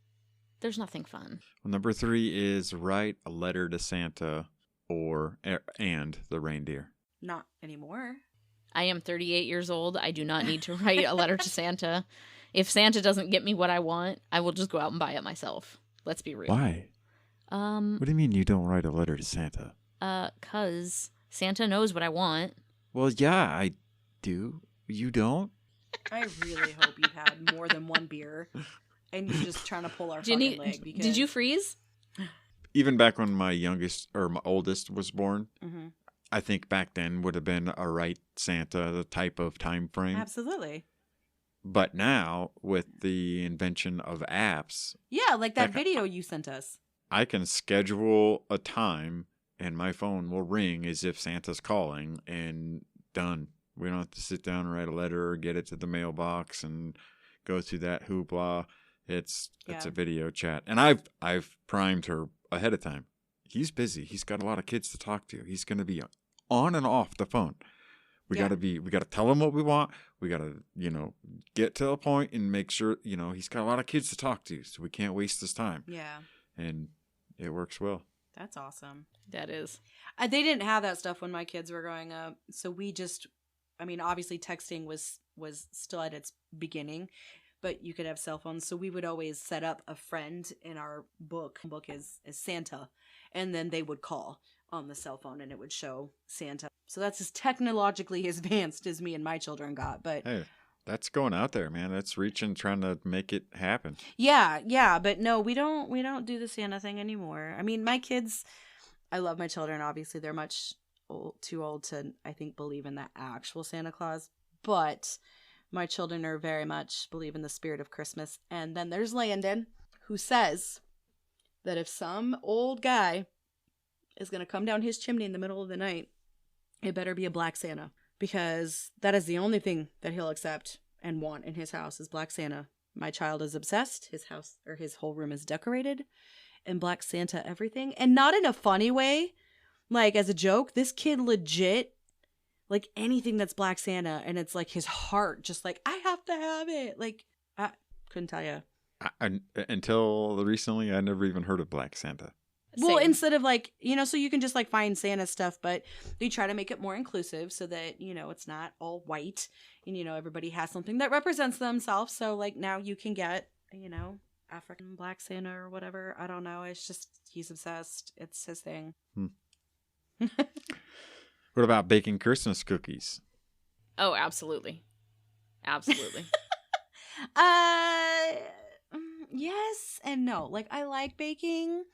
nothing fun. Well, number 3 is write a letter to Santa and the reindeer. Not anymore. I am 38 years old. I do not need to write a letter to Santa. If Santa doesn't get me what I want, I will just go out and buy it myself. Let's be real. Why? What do you mean you don't write a letter to Santa? 'Cause Santa knows what I want. Well, yeah, I do. You don't? I really hope you've had more than one beer and you're just trying to pull our fucking leg. Because... Did you freeze? Even back when my oldest was born, Mm-hmm. I think back then would have been a right Santa, the type of time frame. Absolutely. But now, with the invention of apps, Yeah, like that Like, video you sent us. I can schedule a time and my phone will ring as if Santa's calling, and done. We don't have to sit down and write a letter or get it to the mailbox and go through that hoopla. It's Yeah. a video chat. And I've primed her ahead of time. He's busy. He's got a lot of kids to talk to. He's going to be on and off the phone. We Yeah. got to tell him what we want. We got to, get to a point and make sure, he's got a lot of kids to talk to, so we can't waste his time. Yeah, And it works well. that's awesome. That is. They didn't have that stuff when my kids were growing up, so we just, I mean, obviously texting was still at its beginning, but you could have cell phones, so we would always set up a friend in our book is Santa, and then they would call on the cell phone and it would show Santa. So that's as technologically advanced as me and my children got. But Hey, that's going out there, man. That's reaching, trying to make it happen. yeah, but no, we don't do the Santa thing anymore. I mean, my kids, I love my children. Obviously, they're much too old to, I think, believe in that actual Santa Claus. But my children are very much believe in the spirit of Christmas. And then there's Landon, who says that if some old guy is going to come down his chimney in the middle of the night, it better be a black Santa, because that is the only thing that he'll accept and want in his house is black Santa. My child is obsessed. His house, or his whole room, is decorated in black Santa everything, and not in a funny way, like as a joke. This kid legit, like, anything that's black Santa, and it's like his heart just like, I have to have it. Like, I couldn't tell you. Until recently, I never even heard of Black Santa. Well, Same. instead of like, so you can just like find Santa stuff, but they try to make it more inclusive so that, it's not all white, and, everybody has something that represents themselves. So like now you can get, African black Santa or whatever. I don't know. It's just, he's obsessed. It's his thing. What about baking Christmas cookies? Oh, absolutely. Absolutely. Yes and no. Like, I like baking,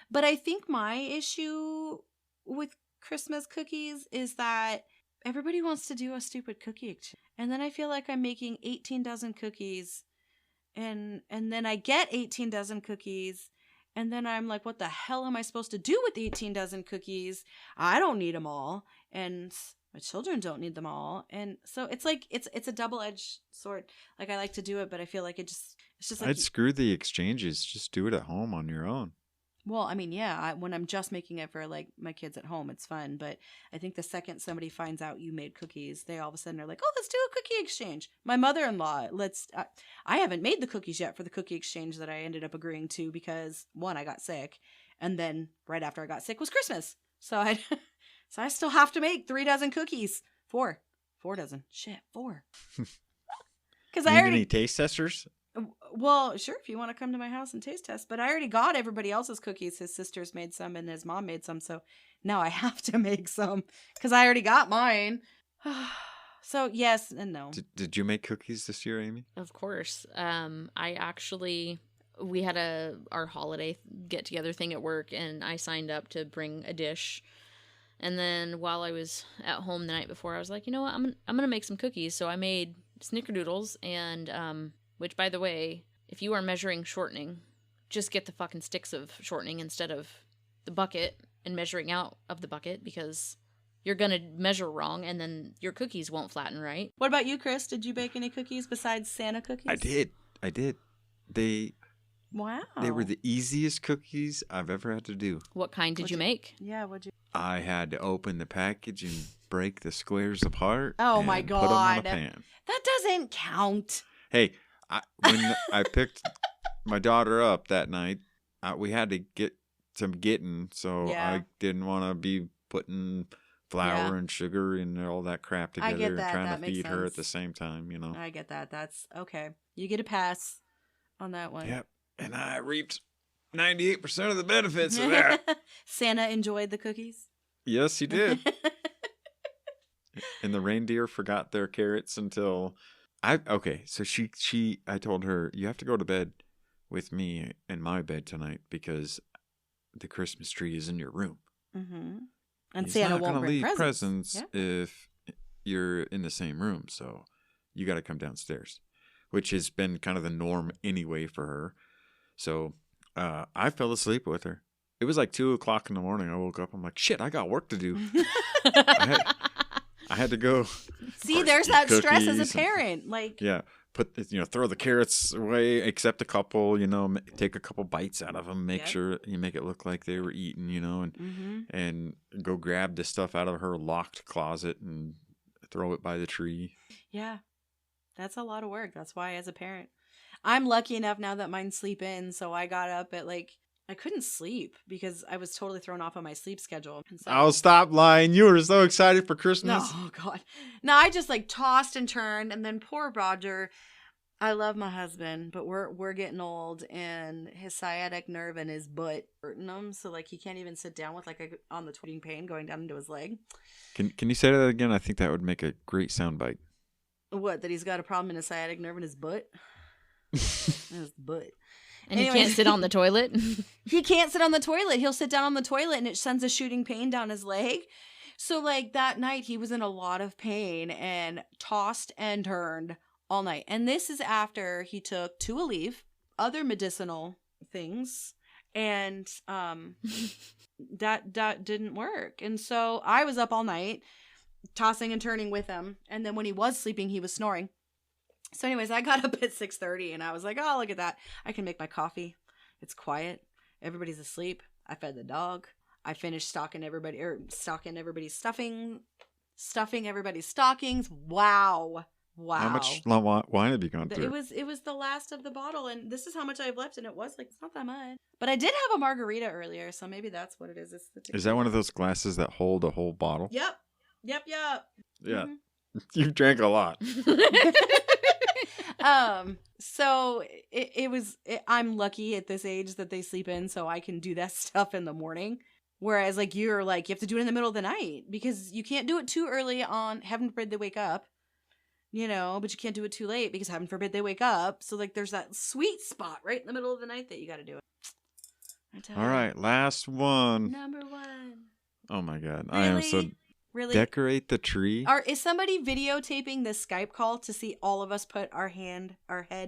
but I think my issue with Christmas cookies is that everybody wants to do a stupid cookie exchange. And then I feel like I'm making 18 dozen cookies, and then I get 18 dozen cookies, And then I'm like, what the hell am I supposed to do with 18 dozen cookies? I don't need them all. And my children don't need them all. And so it's like, it's a double-edged sword. Like, I like to do it, but I feel like it's just like, I'd screw the exchanges. Just do it at home on your own. well, I mean, yeah, when I'm just making it for like my kids at home, it's fun. But I think the second somebody finds out you made cookies, they all of a sudden are like, oh, let's do a cookie exchange. My mother-in-law, I haven't made the cookies yet for the cookie exchange that I ended up agreeing to because, one, I got sick. And then right after I got sick was Christmas. So I still have to make 3 dozen cookies. 4 dozen. Shit, 4. Because I Need already... any taste testers? Well, sure, if you want to come to my house and taste test. But I already got everybody else's cookies. His sisters made some and his mom made some. So now I have to make some because I already got mine. So yes and no. Did you make cookies this year, Amy? Of course. We had our holiday get together thing at work, and I signed up to bring a dish. And then while I was at home the night before, I was like, you know what, I'm gonna make some cookies. So I made snickerdoodles, and which, by the way, if you are measuring shortening, just get the fucking sticks of shortening instead of the bucket and measuring out of the bucket, because you're gonna measure wrong and then your cookies won't flatten right. What about you, Chris? Did you bake any cookies besides Santa cookies? I did. Wow. They were the easiest cookies I've ever had to do. What kind did you make? Yeah, what'd you... I had to open the package and break the squares apart. Oh, and my Put them on a God. pan. That doesn't count. Hey, when I picked my daughter up that night, we had to get some getting, so Yeah. I didn't want to be putting flour Yeah. and sugar and all that crap I together get and that. trying That to makes feed her at sense. the same time, you know. I get that. That's okay. You get a pass on that one. Yep. And I reaped 98% of the benefits of that. Santa enjoyed the cookies. Yes, he did. And the reindeer forgot their carrots until I told her, you have to go to bed with me in my bed tonight because the Christmas tree is in your room. Mm-hmm. And He's Santa not won't gonna bring leave presents. presents if you're in the same room, so you got to come downstairs, which has been kind of the norm anyway for her. So I fell asleep with her. It was like 2:00 in the morning. I woke up. I'm like, shit, I got work to do. I had to go. See, there's that stress as a cookies and- parent. Like, Yeah, throw the carrots away, accept a couple. Take a couple bites out of them. Make Yep. sure you make it look like they were eaten. And go grab the stuff out of her locked closet and throw it by the tree. yeah, that's a lot of work. That's why, as a parent, I'm lucky enough now that mine sleep in. So I got up at I couldn't sleep because I was totally thrown off on my sleep schedule. And so, I'll stop lying. You were so excited for Christmas. No, God. No, I just tossed and turned, and then poor Roger. I love my husband, but we're getting old, and his sciatic nerve in his butt hurting him, so he can't even sit down with on the twitching pain going down into his leg. Can you say that again? I think that would make a great soundbite. What? That he's got a problem in his sciatic nerve in his butt? In his butt. And you Anyways. can't sit on the toilet? He can't sit on the toilet. He'll sit down on the toilet and it sends a shooting pain down his leg. So that night he was in a lot of pain and tossed and turned all night. And this is after he took 2 Aleve, other medicinal things, and that didn't work. And so I was up all night tossing and turning with him. And then when he was sleeping, he was snoring. So anyways, I got up at 6:30 and I was like, oh, look at that. I can make my coffee. It's quiet. Everybody's asleep. I fed the dog. I finished stocking everybody's stuffing everybody's stockings. Wow. How much wine have you gone through? It was the last of the bottle, and this is how much I've left, and it was it's not that much. But I did have a margarita earlier, so maybe that's what it is. It's the tequila. Is that one of those glasses that hold a whole bottle? Yep. Yeah. Mhm. You've drank a lot. So I'm lucky at this age that they sleep in, so I can do that stuff in the morning. Whereas you're you have to do it in the middle of the night because you can't do it too early on. Heaven forbid they wake up, but you can't do it too late because heaven forbid they wake up. So there's that sweet spot right in the middle of the night that you got to do it. All right, last one. Number 1. Oh my God, Really? I am so. Really? Decorate the tree. Is somebody videotaping this Skype call to see all of us put our head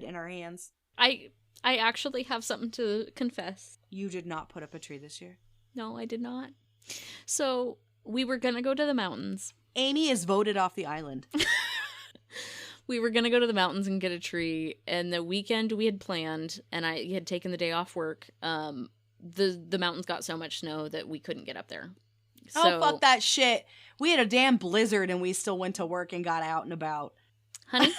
in our hands? I actually have something to confess. You did not put up a tree this year. No, I did not. So we were gonna go to the mountains. Amy is voted off the island. We were gonna go to the mountains and get a tree, and the weekend we had planned, and I had taken the day off work. The mountains got so much snow that we couldn't get up there. So, Oh, fuck that shit. We had a damn blizzard and we still went to work and got out and about. honey.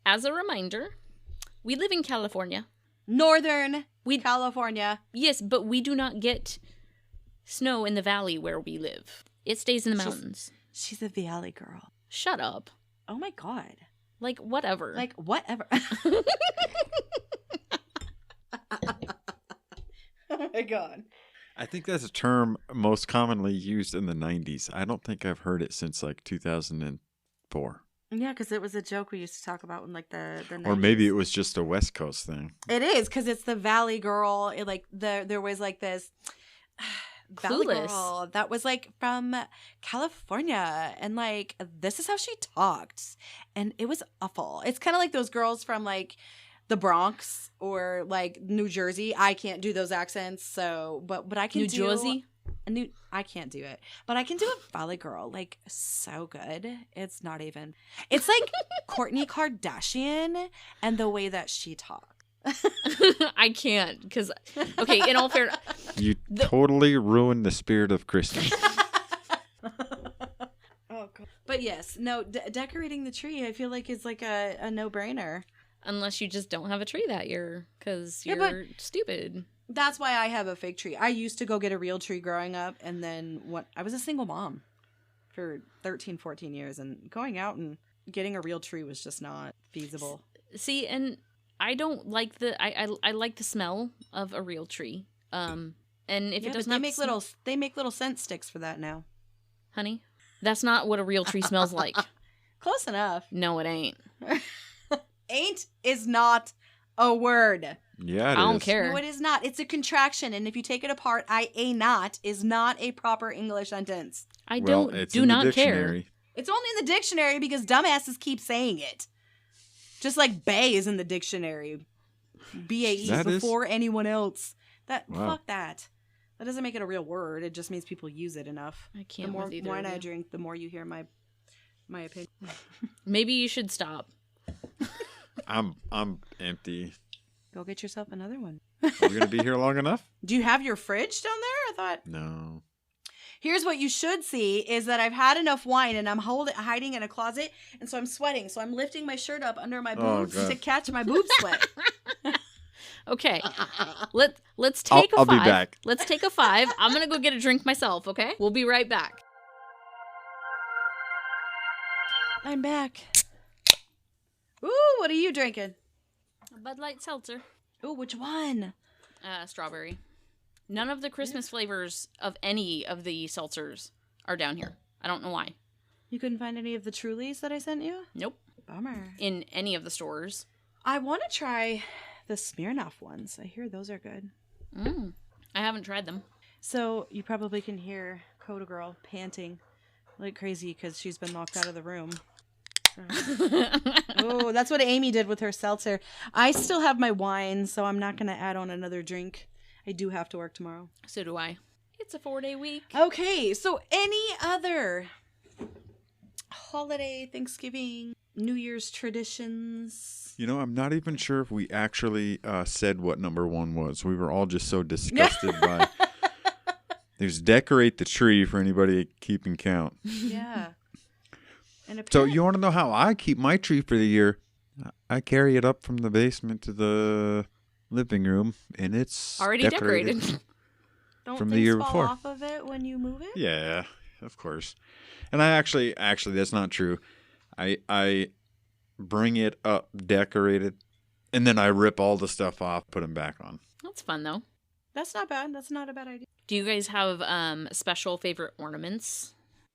As a reminder, we live in California. Northern California. Yes, but we do not get snow in the valley where we live. It stays in the mountains. She's a valley girl. Shut up. Oh my God. Like, whatever. Like, whatever. Oh my God. I think that's a term most commonly used in the 90s. I don't think I've heard it since like 2004. Yeah, because it was a joke we used to talk about in like the 90s. Or maybe it was just a West Coast thing. It is, because it's the valley girl. It, like, there was like this valley Clueless. girl that was like from California, and like this is how she talked, and it was awful. It's kind of like those girls from like the Bronx or like New Jersey. I can't do those accents, so but I can New do Jersey? I can't do it, but I can do a valley girl like so good. It's not even. It's like Kourtney Kardashian and the way that she talks. I can't, because, okay, in all fairness, You totally ruined the spirit of Christmas. Oh, God. But yes, no, decorating the tree, I feel like is like a no-brainer. unless you just don't have a tree that year, because Yeah, you're stupid. That's why I have a fake tree. I used to go get a real tree growing up, and then I was a single mom for 13, 14 years, and going out and getting a real tree was just not feasible. See, and I don't like I like the smell of a real tree. And if Yeah, it does but not they make little scent sticks for that now. honey, that's not what a real tree smells like. Close enough. No, it ain't. Ain't is not a word. Yeah, I don't care. No, it is not. It's a contraction, and if you take it apart, a not is not a proper English sentence. I Well, don't it's do in the not care. dictionary. It's only in the dictionary because dumbasses keep saying it. Just like bae is in the dictionary. BAE That is- before anyone else. Wow. Fuck that. That doesn't make it a real word. It just means people use it enough. I The can't more with either wine of I you. drink, the more you hear my opinion. Maybe you should stop. I'm empty. Go get yourself another one. Are we gonna be here long enough? Do you have your fridge down there? I thought. No. Here's what you should see is that I've had enough wine and I'm hiding in a closet, and so I'm sweating. So I'm lifting my shirt up under my Oh, boobs God. to catch my boob sweat. Okay, let's take I'll a 5. be back. Let's take a 5. I'm gonna go get a drink myself. Okay, we'll be right back. I'm back. Ooh, what are you drinking? A Bud Light seltzer. Ooh, which one? Strawberry. None of the Christmas flavors of any of the seltzers are down here. I don't know why. You couldn't find any of the Trulies that I sent you? Nope. Bummer. In any of the stores. I want to try the Smirnoff ones. I hear those are good. I haven't tried them. So you probably can hear Coda Girl panting like crazy because she's been locked out of the room. Oh, that's what Amy did with her seltzer. I still have my wine, so I'm not going to add on another drink. I do have to work tomorrow. So do I. It's a 4-day week. Okay, so any other holiday, Thanksgiving, New Year's traditions? You know, I'm not even sure if we actually said what number 1 was. We were all just so disgusted by. There's decorate the tree for anybody keeping count. Yeah. And So you want to know how I keep my tree for the year? I carry it up from the basement to the living room, and it's Already decorated. don't from the things year fall before. off of it when you move it? Yeah, of course. And I actually, that's not true. I bring it up, decorate it, and then I rip all the stuff off, put them back on. That's fun, though. That's not bad. That's not a bad idea. Do you guys have special favorite ornaments?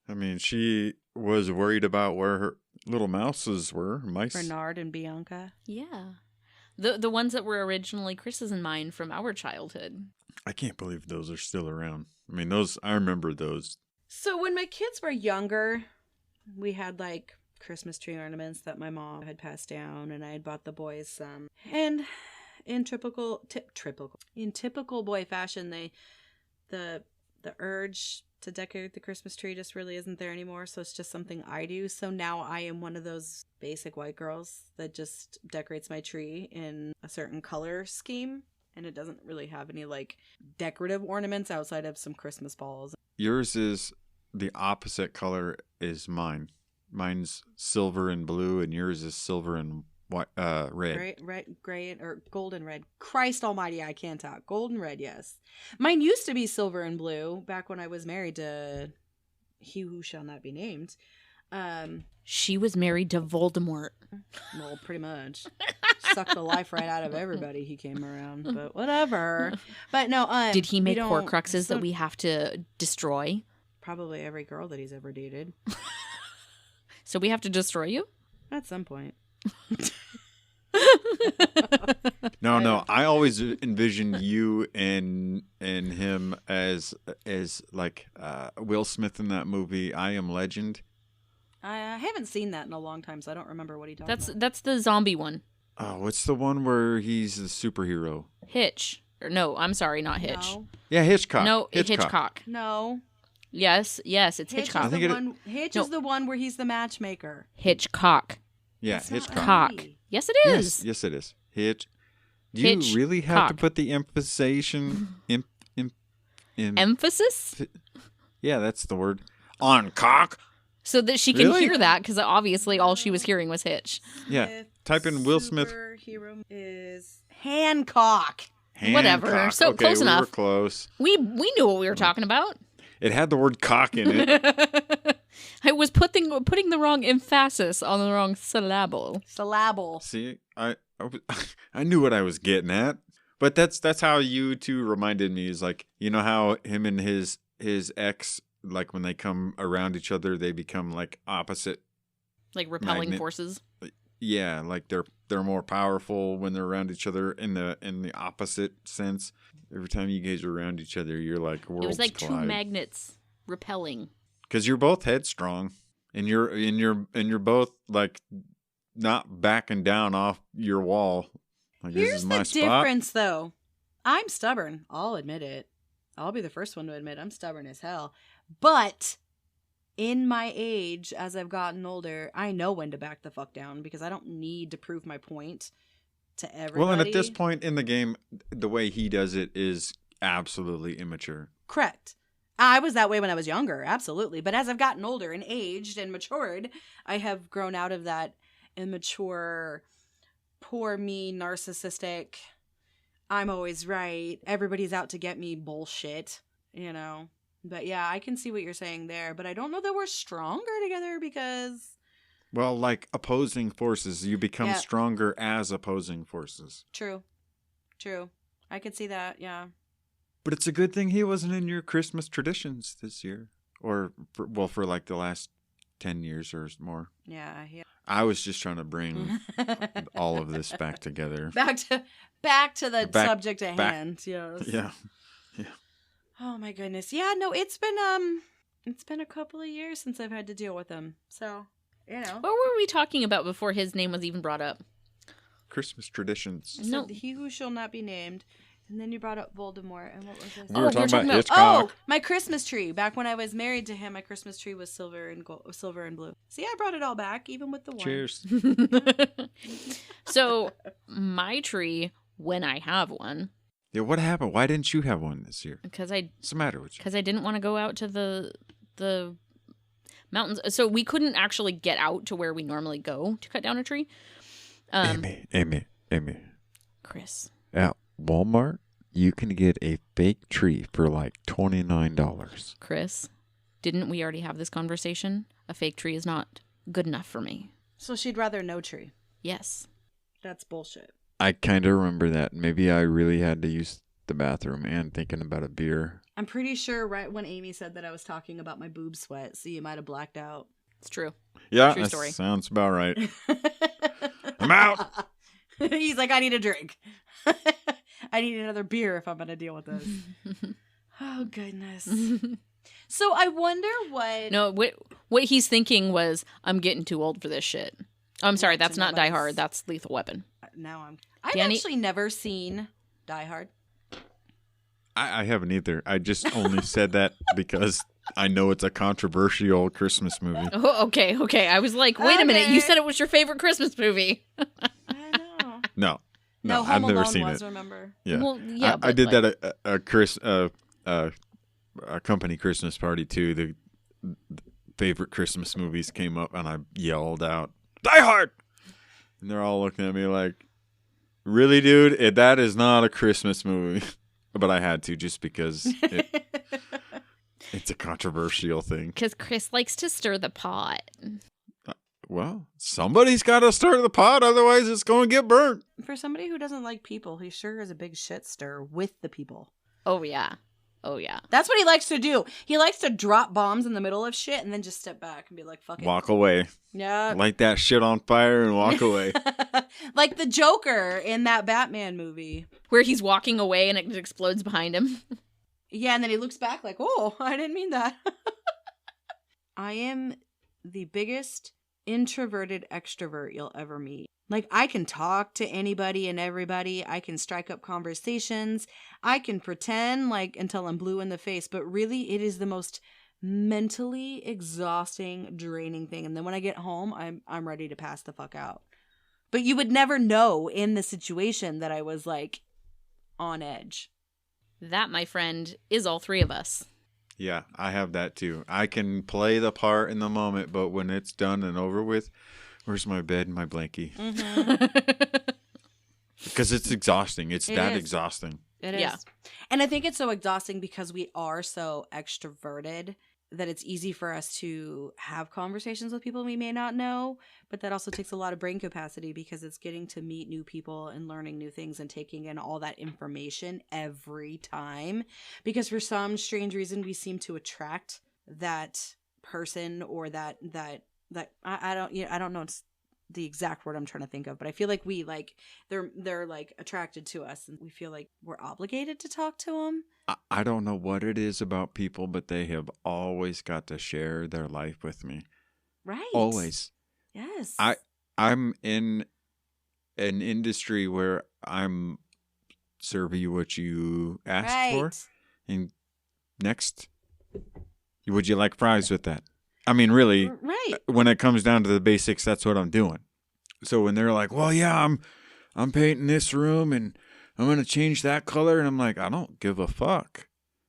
I mean, she was worried about where her little mouses were, mice. Bernard and Bianca. Yeah. The ones that were originally Chris's and mine from our childhood. I can't believe those are still around. I mean, I remember those. So when my kids were younger, we had like Christmas tree ornaments that my mom had passed down, and I had bought the boys some. And in typical boy fashion, the urge to decorate the Christmas tree just really isn't there anymore. So it's just something I do. So now I am one of those basic white girls that just decorates my tree in a certain color scheme, and it doesn't really have any like decorative ornaments outside of some Christmas balls. Yours is the opposite color is mine. Mine's silver and blue, and yours is silver and white, red. Gray, or golden red. Christ almighty, I can't talk. Golden red, yes. Mine used to be silver and blue back when I was married to he who shall not be named. She was married to Voldemort. Well, pretty much. Sucked the life right out of everybody he came around, but whatever. But no, did he make Horcruxes that we have to destroy? Probably every girl that he's ever dated. So we have to destroy you? At some point. No. I always envisioned you and him as like Will Smith in that movie I Am Legend. I haven't seen that in a long time, so I don't remember what he talked about. That's the zombie one. Oh, what's the one where he's the superhero? Hitch. Or no, I'm sorry, not Hitch. No. Yeah, Hitchcock. No, Hitchcock. No. Yes, it's Hitchcock. Hitch is the one where he's the matchmaker. Hitchcock. Yeah, That's not Hitchcock. Cock. right. Yes, it is. Yes, it is. Do you really have to Hitchcock. put the emphasis? Emphasis? Yeah, that's the word. On cock. So that she can Really? hear that, because obviously all she was hearing was Hitch. Yeah. Type in Will Smith. Superhero is Hancock. Whatever. Hancock. So okay, close we were enough. close. We knew what we were talking about. It had the word cock in it. I was putting the wrong emphasis on the wrong syllable. Syllable. See, I knew what I was getting at. But that's how you two reminded me. Is like, you know how him and his ex, like when they come around each other, they become like opposite. Like repelling Magnet. forces. Yeah, like they're more powerful when they're around each other in the opposite sense. Every time you guys are around each other, you're like worlds It was like collide. two magnets repelling. Because you're both headstrong, and you're both like not backing down off your wall. Like, this Here's is my the spot. difference, though. I'm stubborn. I'll admit it. I'll be the first one to admit I'm stubborn as hell. But in my age, as I've gotten older, I know when to back the fuck down because I don't need to prove my point to everybody. Well, and at this point in the game, the way he does it is absolutely immature. Correct. I was that way when I was younger, absolutely. But as I've gotten older and aged and matured, I have grown out of that immature, poor me, narcissistic, I'm always right, everybody's out to get me bullshit, you know. But yeah, I can see what you're saying there. But I don't know that we're stronger together because... Well, like opposing forces, you become Yeah. stronger as opposing forces. True. I could see that, yeah. But it's a good thing he wasn't in your Christmas traditions this year. Or, for like the last 10 years or more. Yeah. I was just trying to bring all of this back together. Back to the subject at hand. Yes. Yeah. Oh my goodness. Yeah, no, it's been a couple of years since I've had to deal with him. So, you know. What were we talking about before his name was even brought up? Christmas traditions. I said, No. he who shall not be named. And then you brought up Voldemort. And what was this? We were talking about Oh, Hitchcock. my Christmas tree. Back when I was married to him, my Christmas tree was silver and blue. See, I brought it all back, even with the one. Cheers. So, my tree, when I have one, Yeah, what happened? Why didn't you have one this year? because What's the matter with you? I didn't want to go out to the mountains. So we couldn't actually get out to where we normally go to cut down a tree. Amy. Chris. At Walmart, you can get a fake tree for like $29. Chris, didn't we already have this conversation? A fake tree is not good enough for me. So she'd rather no tree. Yes. That's bullshit. I kind of remember that. Maybe I really had to use the bathroom and thinking about a beer. I'm pretty sure right when Amy said that I was talking about my boob sweat, so you might have blacked out. It's true. Yeah, True that story. sounds about right. I'm out. He's like, I need a drink. I need another beer if I'm going to deal with this. Oh, goodness. So I wonder what. No, what he's thinking was, I'm getting too old for this shit. Oh, I'm sorry, What, that's to not know Die about Hard. his- That's Lethal Weapon. Now I've Danny- actually never seen Die Hard. I haven't either. I just only said that because I know it's a controversial Christmas movie. Oh, okay. I was like, wait a minute. You Okay. said it was your favorite Christmas movie. I know. No, No, I've Home never Alone seen was. it. Remember? Yeah, Well, yeah, I but, did like- that at a company Christmas party too. The favorite Christmas movies came up, and I yelled out, "Die Hard!" And they're all looking at me like, "Really, dude? That is not a Christmas movie." But I had to just because it's a controversial thing. Because Chris likes to stir the pot. Well, somebody's got to stir the pot, otherwise it's going to get burnt. For somebody who doesn't like people, he sure is a big shit stir with the people. Oh, yeah. That's what he likes to do. He likes to drop bombs in the middle of shit and then just step back and be like, fuck it. Walk away. Yeah. Light that shit on fire and walk away. Like the Joker in that Batman movie. Where he's walking away and it explodes behind him. Yeah, and then he looks back like, oh, I didn't mean that. I am the biggest introverted extrovert you'll ever meet. Like, I can talk to anybody and everybody. I can strike up conversations. I can pretend like until I'm blue in the face. But really, it is the most mentally exhausting, draining thing. And then when I get home, I'm ready to pass the fuck out. But you would never know in the situation that I was like on edge. That, my friend, is all three of us. Yeah, I have that too. I can play the part in the moment, but when it's done and over with, where's my bed and my blankie? Because it's exhausting. It's It that is. exhausting. It is. Yeah. And I think it's so exhausting because we are so extroverted that it's easy for us to have conversations with people we may not know, but that also takes a lot of brain capacity because it's getting to meet new people and learning new things and taking in all that information every time. Because for some strange reason we seem to attract that person or that I don't know it's the exact word I'm trying to think of, but I feel like we like they're like attracted to us and we feel like we're obligated to talk to them. I don't know what it is about people, but they have always got to share their life with me. Right. Always. Yes. I'm in an industry where I'm serve you what you asked for. And next, would you like fries with that? I mean, really, Right. when it comes down to the basics, that's what I'm doing. So when they're like, well, yeah, I'm painting this room and I'm going to change that color. And I'm like, I don't give a fuck.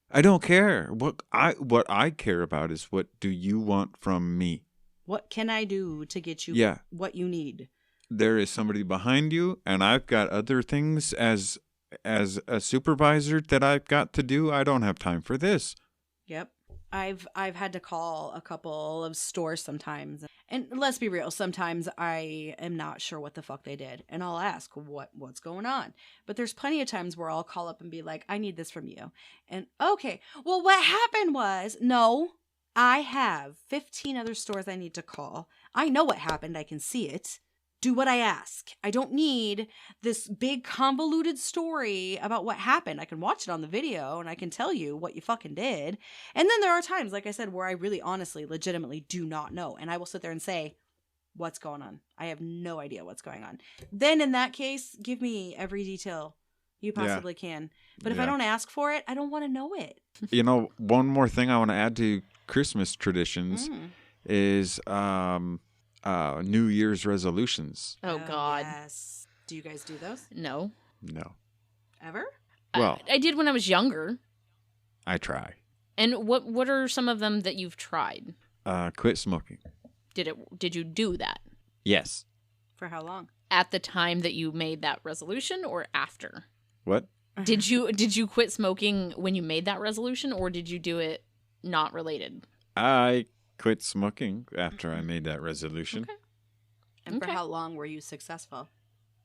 I don't care. What I care about is what do you want from me? What can I do to get you Yeah. what you need? There is somebody behind you, and I've got other things as a supervisor that I've got to do. I don't have time for this. Yep. I've had to call a couple of stores sometimes. And let's be real, sometimes I am not sure what the fuck they did. And I'll ask what's going on. But there's plenty of times where I'll call up and be like, I need this from you. And okay, well what happened was, no, I have 15 other stores I need to call. I know what happened, I can see it. Do what I ask. I don't need this big convoluted story about what happened. I can watch it on the video and I can tell you what you fucking did. And then there are times, like I said, where I really honestly, legitimately do not know. And I will sit there and say, what's going on? I have no idea what's going on. Then in that case, give me every detail you possibly can. But if I Yeah. don't ask for it, I don't want to know it. You know, one more thing I want to add to Christmas traditions is New Year's resolutions. Oh, God. Yes. Do you guys do those? No. No. Ever? Well, I did when I was younger. I try. And what are some of them that you've tried? Quit smoking. Did you do that Yes. For how long? at the time that you made that resolution or after? What? Did you quit smoking when you made that resolution, or did you do it not related? I quit smoking after I made that resolution. Okay. And for Okay. how long were you successful?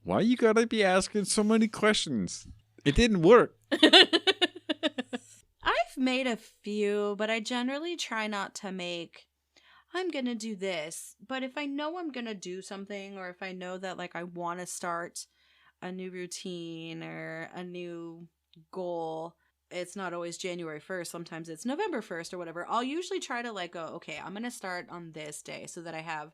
Why you gotta be asking so many questions? It didn't work. I've made a few, but I generally try not to make, I'm going to do this. But if I know I'm going to do something, or if I know that like I want to start a new routine or a new goal, it's not always January 1st. Sometimes it's November 1st or whatever. I'll usually try to like go, okay, I'm going to start on this day so that I have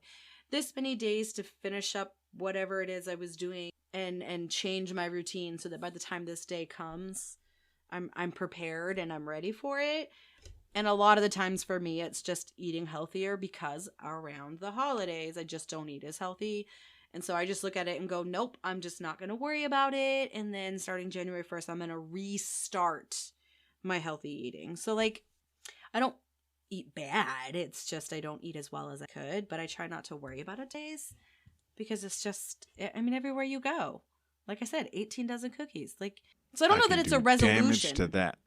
this many days to finish up whatever it is I was doing and change my routine so that by the time this day comes, I'm prepared and I'm ready for it. And a lot of the times for me, it's just eating healthier because around the holidays, I just don't eat as healthy. And so I just look at it and go, nope, I'm just not going to worry about it. And then starting January 1st, I'm going to restart my healthy eating. So like, I don't eat bad. It's just I don't eat as well as I could. But I try not to worry about it days because it's just, I mean, everywhere you go. Like I said, 18 dozen cookies. Like, so I don't know that it's a resolution. Damage to that.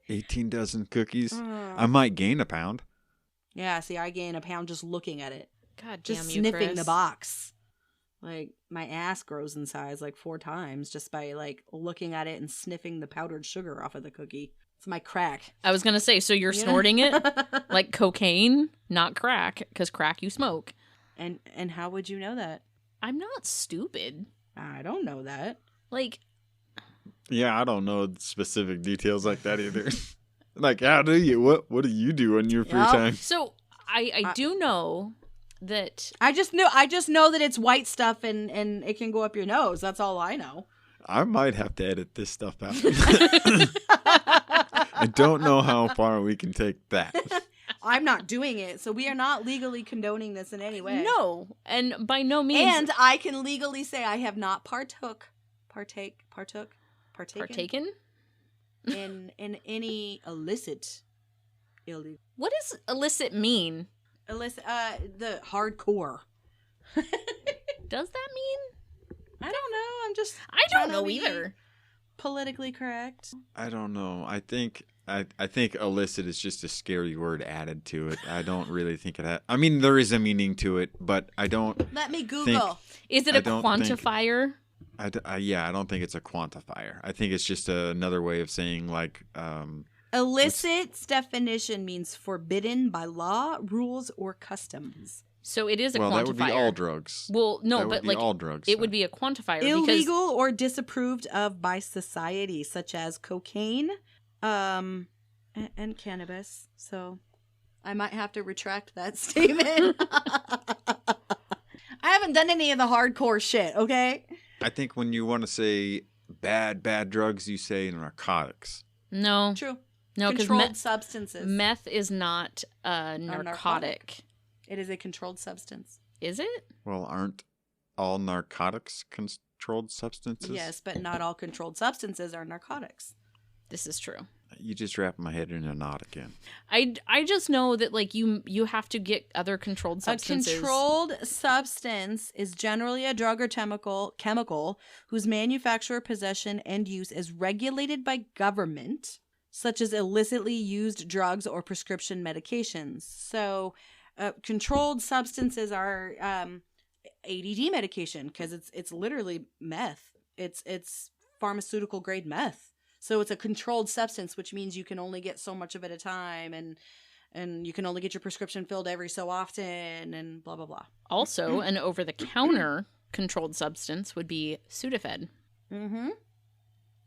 18 dozen cookies. I might gain a pound. Yeah, see, I gain a pound just looking at it. God damn Just you, sniffing Chris. the box. Like, my ass grows in size like 4 times just by, like, looking at it and sniffing the powdered sugar off of the cookie. It's my crack. I was going to say, so you're snorting it like cocaine, not crack, because crack you smoke. And how would you know that? I'm not stupid. I don't know that. Like, Yeah, I don't know specific details like that either. Like, how do you? What do you do in your free Well, time? so I do know that I just know that it's white stuff and it can go up your nose. That's all I know. I might have to edit this stuff out. I don't know how far we can take that. I'm not doing it, so we are not legally condoning this in any way. no, and by no means And I can legally say I have not partaken partaken. in any illicit illegal What does illicit mean? illicit the hardcore. Does that mean? I don't know. I'm just I trying don't to know be either. politically correct. I don't know. I think illicit is just a scary word added to it. I don't really think it. I mean, there is a meaning to it, but I don't. Let me Google. Is it I a don't think- quantifier? I don't think it's a quantifier. I think it's just another way of saying like. Illicit's definition means forbidden by law, rules, or customs. So it is a Well, quantifier. that would be all drugs. Well, no, That would but be like all drugs. it would be a quantifier Illegal or disapproved of by society, such as cocaine, and cannabis. So I might have to retract that statement. I haven't done any of the hardcore shit, okay? I think when you want to say bad drugs, you say narcotics. No, True. no, because Controlled substances. meth is not a narcotic. narcotic. It is a controlled substance. Is it? Well, aren't all narcotics controlled substances? Yes, but not all controlled substances are narcotics. This is true. You just wrapped my head in a knot again. I just know that like you have to get other controlled substances. A controlled substance is generally a drug or chemical whose manufacture, possession, and use is regulated by government, such as illicitly used drugs or prescription medications. So, controlled substances are ADD medication because it's literally meth. It's pharmaceutical grade meth. So it's a controlled substance, which means you can only get so much of it at a time, and you can only get your prescription filled every so often, and blah, blah, blah. Also, an over-the-counter controlled substance would be Sudafed. Mm-hmm.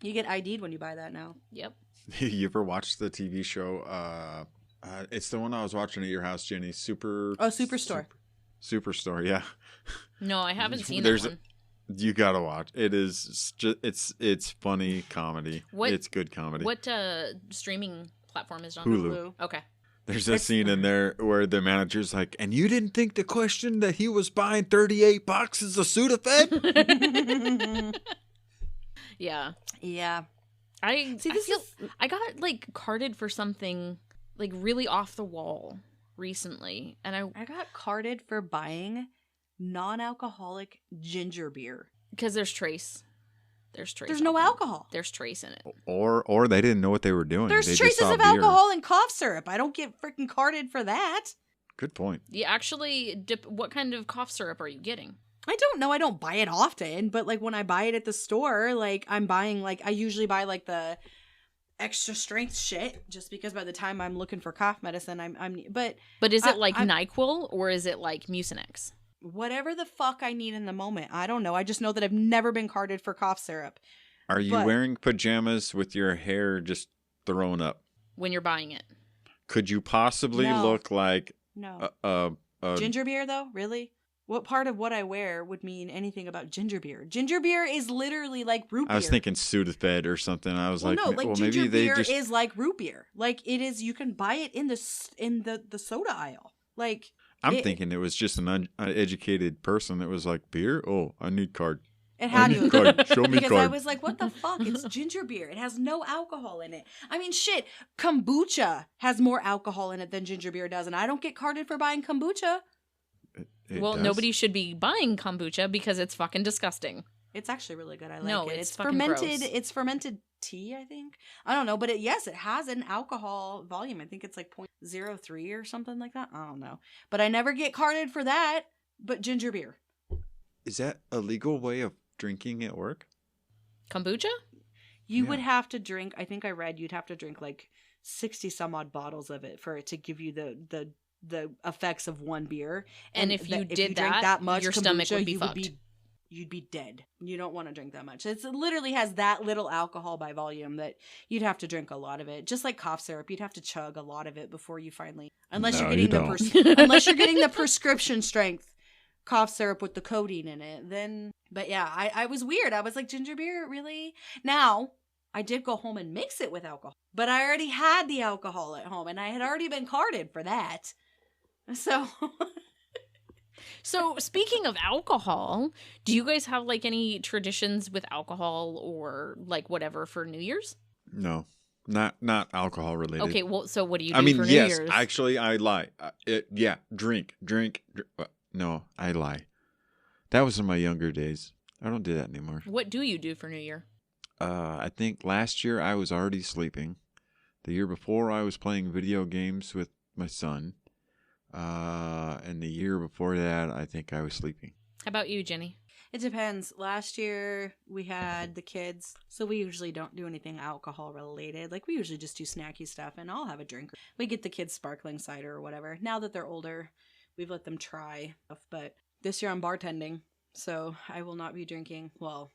You get ID'd when you buy that now. Yep. You ever watched the TV show? It's the one I was watching at your house, Jenny. Superstore. Superstore, yeah. No, I haven't seen There's that one. You gotta watch. It is just it's funny comedy. What- It's good comedy. What streaming platform is it on? Hulu. Okay. There's a scene in there where the manager's like, "And you didn't think to question that he was buying 38 boxes of Sudafed?" Yeah. Yeah. I See, this is I got like carded for something like really off the wall recently, and I got carded for buying non-alcoholic ginger beer. because there's trace. There's no alcohol. There's trace in it. or they didn't know what they were doing. There's They just traces saw of beer. alcohol in cough syrup. I don't get freaking carded for that. Good point. You actually what kind of cough syrup are you getting? I don't know. I don't buy it often, but like when I buy it at the store, like I'm buying like I usually buy like the extra strength shit just because by the time I'm looking for cough medicine, I'm But is it like NyQuil or is it like Mucinex? whatever the fuck I need in the moment. I don't know. I just know that I've never been carded for cough syrup. Are you But- wearing pajamas with your hair just thrown up? when you're buying it. Could you possibly No. look like No. a Ginger beer, though? Really? What part of what I wear would mean anything about ginger beer? Ginger beer is literally like root beer. I was thinking Sudafed or something. I was Well, like, no, like well, ginger maybe they beer just. is like root beer. Like it is. You can buy it in the soda aisle. Like I'm thinking it was just an uneducated person that was like, beer? Oh, I need card. it had I to need have been. card. Show me Because I card. was like, what the fuck? It's ginger beer. It has no alcohol in it. I mean, shit, kombucha has more alcohol in it than ginger beer does, and I don't get carded for buying kombucha. It Well, does? nobody should be buying kombucha because it's fucking disgusting. It's actually really good. I like No, it. it's It's fucking fermented. gross. It's fermented tea, I think. I don't know, but yes, it has an alcohol volume. I think it's like 0.03 or something like that. I don't know, but I never get carded for that. But ginger beer. Is that a legal way of drinking at work? Kombucha? You Yeah. would have to drink. I think I read you'd have to drink like 60 some odd bottles of it for it to give you the effects of one beer. And if you did drink that, much your stomach kombucha, would be you fucked. You'd be dead. You don't want to drink that much. It literally has that little alcohol by volume that you'd have to drink a lot of it. Just like cough syrup, you'd have to chug a lot of it before you finally, unless No, you're you getting don't. unless you're getting the prescription strength cough syrup with the codeine in it. Then, but yeah, I was weird. I was like, ginger beer, really? Now, I did go home and mix it with alcohol, but I already had the alcohol at home, and I had already been carded for that. So. So, speaking of alcohol, do you guys have like any traditions with alcohol or like whatever for New Year's? No, not alcohol related. Okay, well, so what do you do I mean, for New yes, Year's? actually, I lie. Yeah, drink. No, I lie. That was in my younger days. I don't do that anymore. What do you do for New Year? I think last year I was already sleeping. The year before I was playing video games with my son. And the year before that, I think I was sleeping. How about you, Jenny? It depends. Last year we had the kids, so we usually don't do anything alcohol related. Like we usually just do snacky stuff, and I'll have a drink. We get the kids sparkling cider or whatever. Now that they're older, we've let them try stuff. But this year I'm bartending, so I will not be drinking. Well,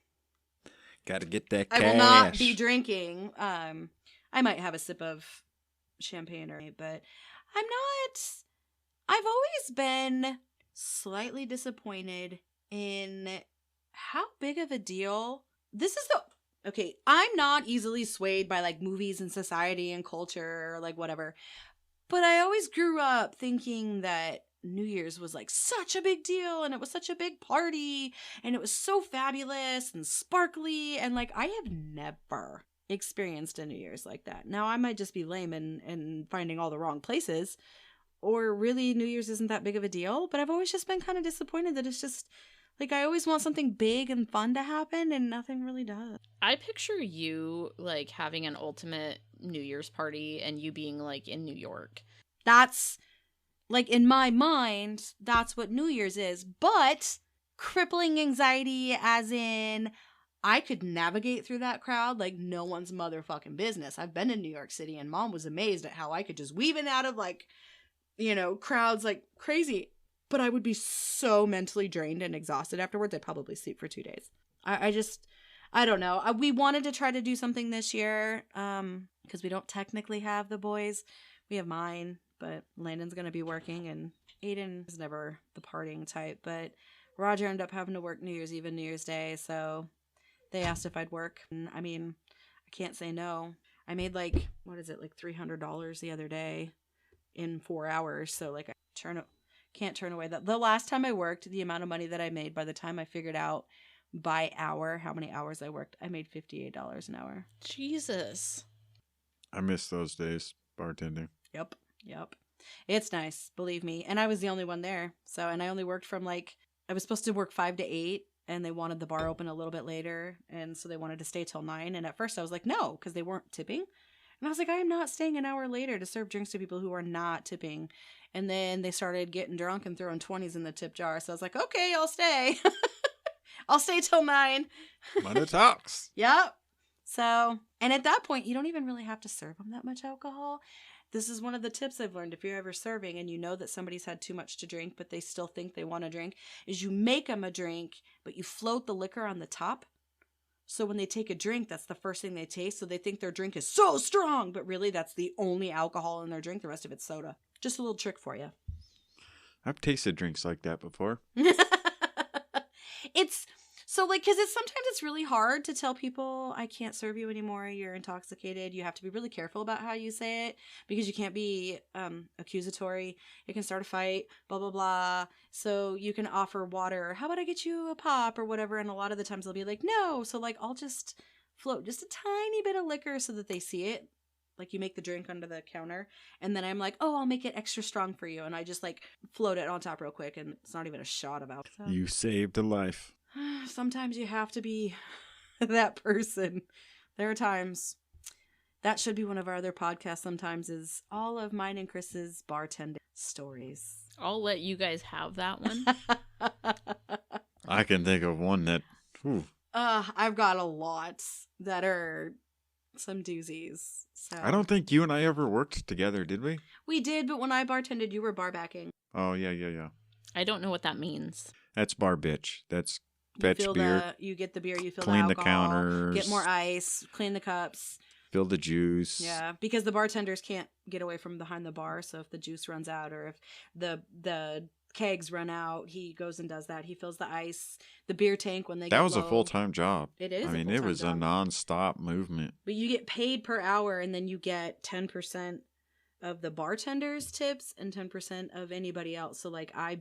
Got to get that cash. I will not be drinking. I might have a sip of champagne but I'm not. I've always been slightly disappointed in how big of a deal this is. Okay, I'm not easily swayed by like movies and society and culture or like whatever, but I always grew up thinking that New Year's was like such a big deal and it was such a big party and it was so fabulous and sparkly, and like I have never experienced a New Year's like that. Now I might just be lame and finding all the wrong places, or really New Year's isn't that big of a deal, but I've always just been kind of disappointed that it's just like I always want something big and fun to happen and nothing really does. I picture you like having an ultimate New Year's party and you being like in New York. That's like in my mind, that's what New Year's is, but crippling anxiety as in I could navigate through that crowd like no one's motherfucking business. I've been in New York City and Mom was amazed at how I could just weave in out of like, crowds like crazy. But I would be so mentally drained and exhausted afterwards. I'd probably sleep for 2 days. I don't know. We wanted to try to do something this year because we don't technically have the boys. We have mine, but Landon's going to be working, and Aiden is never the partying type. But Roger ended up having to work New Year's Eve and New Year's Day, so they asked if I'd work. And I mean, I can't say no. I made like $300 the other day in 4 hours, so like I can't turn away that. The last time I worked, the amount of money that I made, by the time I figured out by hour how many hours I worked, I made $58 an hour. Jesus. I miss those days bartending. Yep. It's nice, believe me. And I was the only one there. So, and I only worked from I was supposed to work 5 to 8, and they wanted the bar open a little bit later. And so they wanted to stay till 9. And at first I was like, no, because they weren't tipping. And I was like, I am not staying an hour later to serve drinks to people who are not tipping. And then they started getting drunk and throwing 20s in the tip jar. So I was like, okay, I'll stay. I'll stay till 9. Money talks. Yep. So, and at that point, you don't even really have to serve them that much alcohol. This is one of the tips I've learned. If you're ever serving and you know that somebody's had too much to drink, but they still think they want a drink, is you make them a drink, but you float the liquor on the top. So when they take a drink, that's the first thing they taste. So they think their drink is so strong, but really that's the only alcohol in their drink. The rest of it's soda. Just a little trick for you. I've tasted drinks like that before. It's so like, because sometimes it's really hard to tell people, I can't serve you anymore, you're intoxicated. You have to be really careful about how you say it, because you can't be accusatory. It can start a fight, blah blah blah. So you can offer water, how about I get you a pop or whatever, and a lot of the times they'll be like, no. So like, I'll just float just a tiny bit of liquor so that they see it. Like, you make the drink under the counter, and then I'm like, oh, I'll make it extra strong for you, and I just like float it on top real quick, and it's not even a shot of alcohol. You saved a life. Sometimes you have to be that person. There are times. That should be one of our other podcasts sometimes, is all of mine and Chris's bartending stories. I'll let you guys have that one. I can think of one that, I've got a lot that are some doozies. So I don't think you and I ever worked together, did we? We did, but when I bartended, you were bar backing. Oh, yeah. I don't know what that means. That's bar bitch. That's You fetch fill beer, you get the beer, you fill clean the the alcohol, counters, get more ice, clean the cups. fill the juice. Yeah, because the bartenders can't get away from behind the bar. So if the juice runs out, or if the kegs run out, he goes and does that. He fills the ice, the beer tank when they That get was low. a full-time job. It is. I mean, it was a non-stop movement. But you get paid per hour, and then you get 10% of the bartender's tips and 10% of anybody else. So like I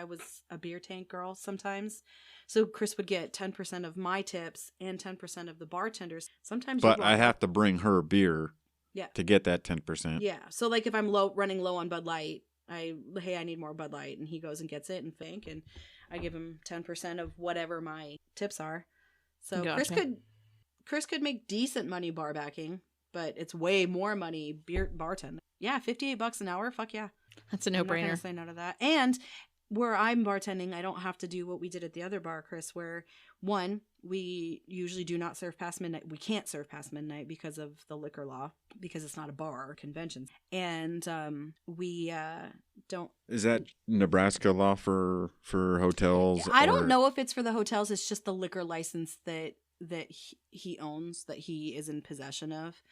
was a beer tank girl sometimes. So Chris would get 10% of my tips and 10% of the bartenders. Sometimes But I have to bring her beer Yeah. to get that 10%. Yeah. So like if I'm running low on Bud Light, I need more Bud Light, and he goes and gets it and and I give him 10% of whatever my tips are. So Gotcha. Chris could make decent money bar backing, but it's way more money beer bartending. Yeah, $58 an hour. Fuck yeah. That's a I'm not gonna no-brainer. say no to that. And where I'm bartending, I don't have to do what we did at the other bar, Chris, where one, we usually do not serve past midnight. We can't serve past midnight because of the liquor law, because it's not a bar or convention. And we don't. Is that Nebraska law for hotels? I or- don't know if it's for the hotels. It's just the liquor license that he owns, that he is in possession of.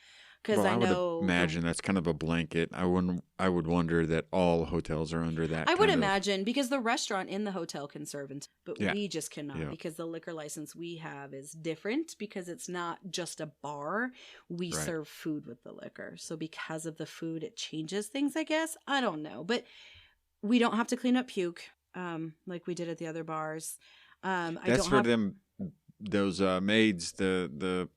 Because Well, I know. would imagine that's kind of a blanket. I would wonder that all hotels are under that. I would kind of- imagine, because the restaurant in the hotel can serve, but Yeah. we just cannot, Yeah. because the liquor license we have is different, because it's not just a bar. We Right. serve food with the liquor. So because of the food, it changes things, I guess. I don't know. But we don't have to clean up puke like we did at the other bars. I That's don't for have... them. Those maids, the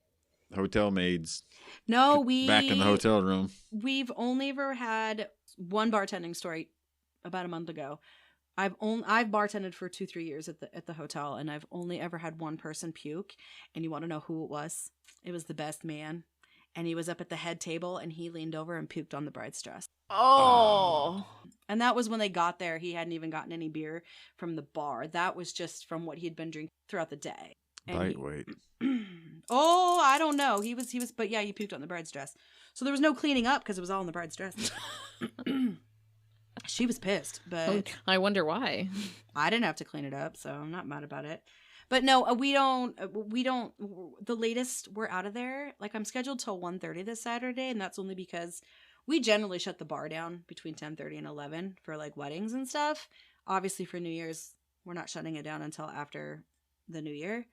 hotel maids. No, back in the hotel room. We've only ever had one bartending story about a month ago. I've bartended for 2-3 years at the hotel, and I've only ever had one person puke. And you want to know who it was? It was the best man, and he was up at the head table, and he leaned over and puked on the bride's dress. Oh. And that was when they got there. He hadn't even gotten any beer from the bar. That was just from what he'd been drinking throughout the day. And Lightweight. Oh, I don't know. He was, but yeah, he puked on the bride's dress. So there was no cleaning up because it was all in the bride's dress. She was pissed, but I wonder why. I didn't have to clean it up, so I'm not mad about it. But no, we don't, the latest we're out of there, like I'm scheduled till 1:30 this Saturday, and that's only because we generally shut the bar down between 10:30 and 11 for like weddings and stuff. Obviously for New Year's, we're not shutting it down until after the New Year.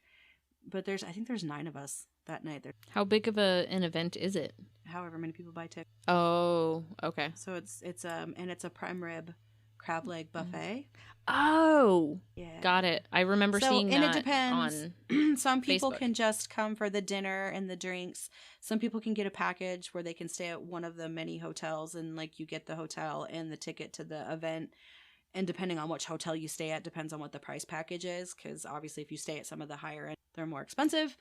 But I think there's 9 of us that night. There, How big of an event is it? however many people buy tickets. Oh, okay. So it's a prime rib crab leg buffet. Oh, Yeah, got it. I remember seeing and that it depends. on. Some people Facebook. can just come for the dinner and the drinks. Some people can get a package where they can stay at one of the many hotels, and like you get the hotel and the ticket to the event. And depending on which hotel you stay at, depends on what the price package is. Because obviously, if you stay at some of the higher end, they're more expensive.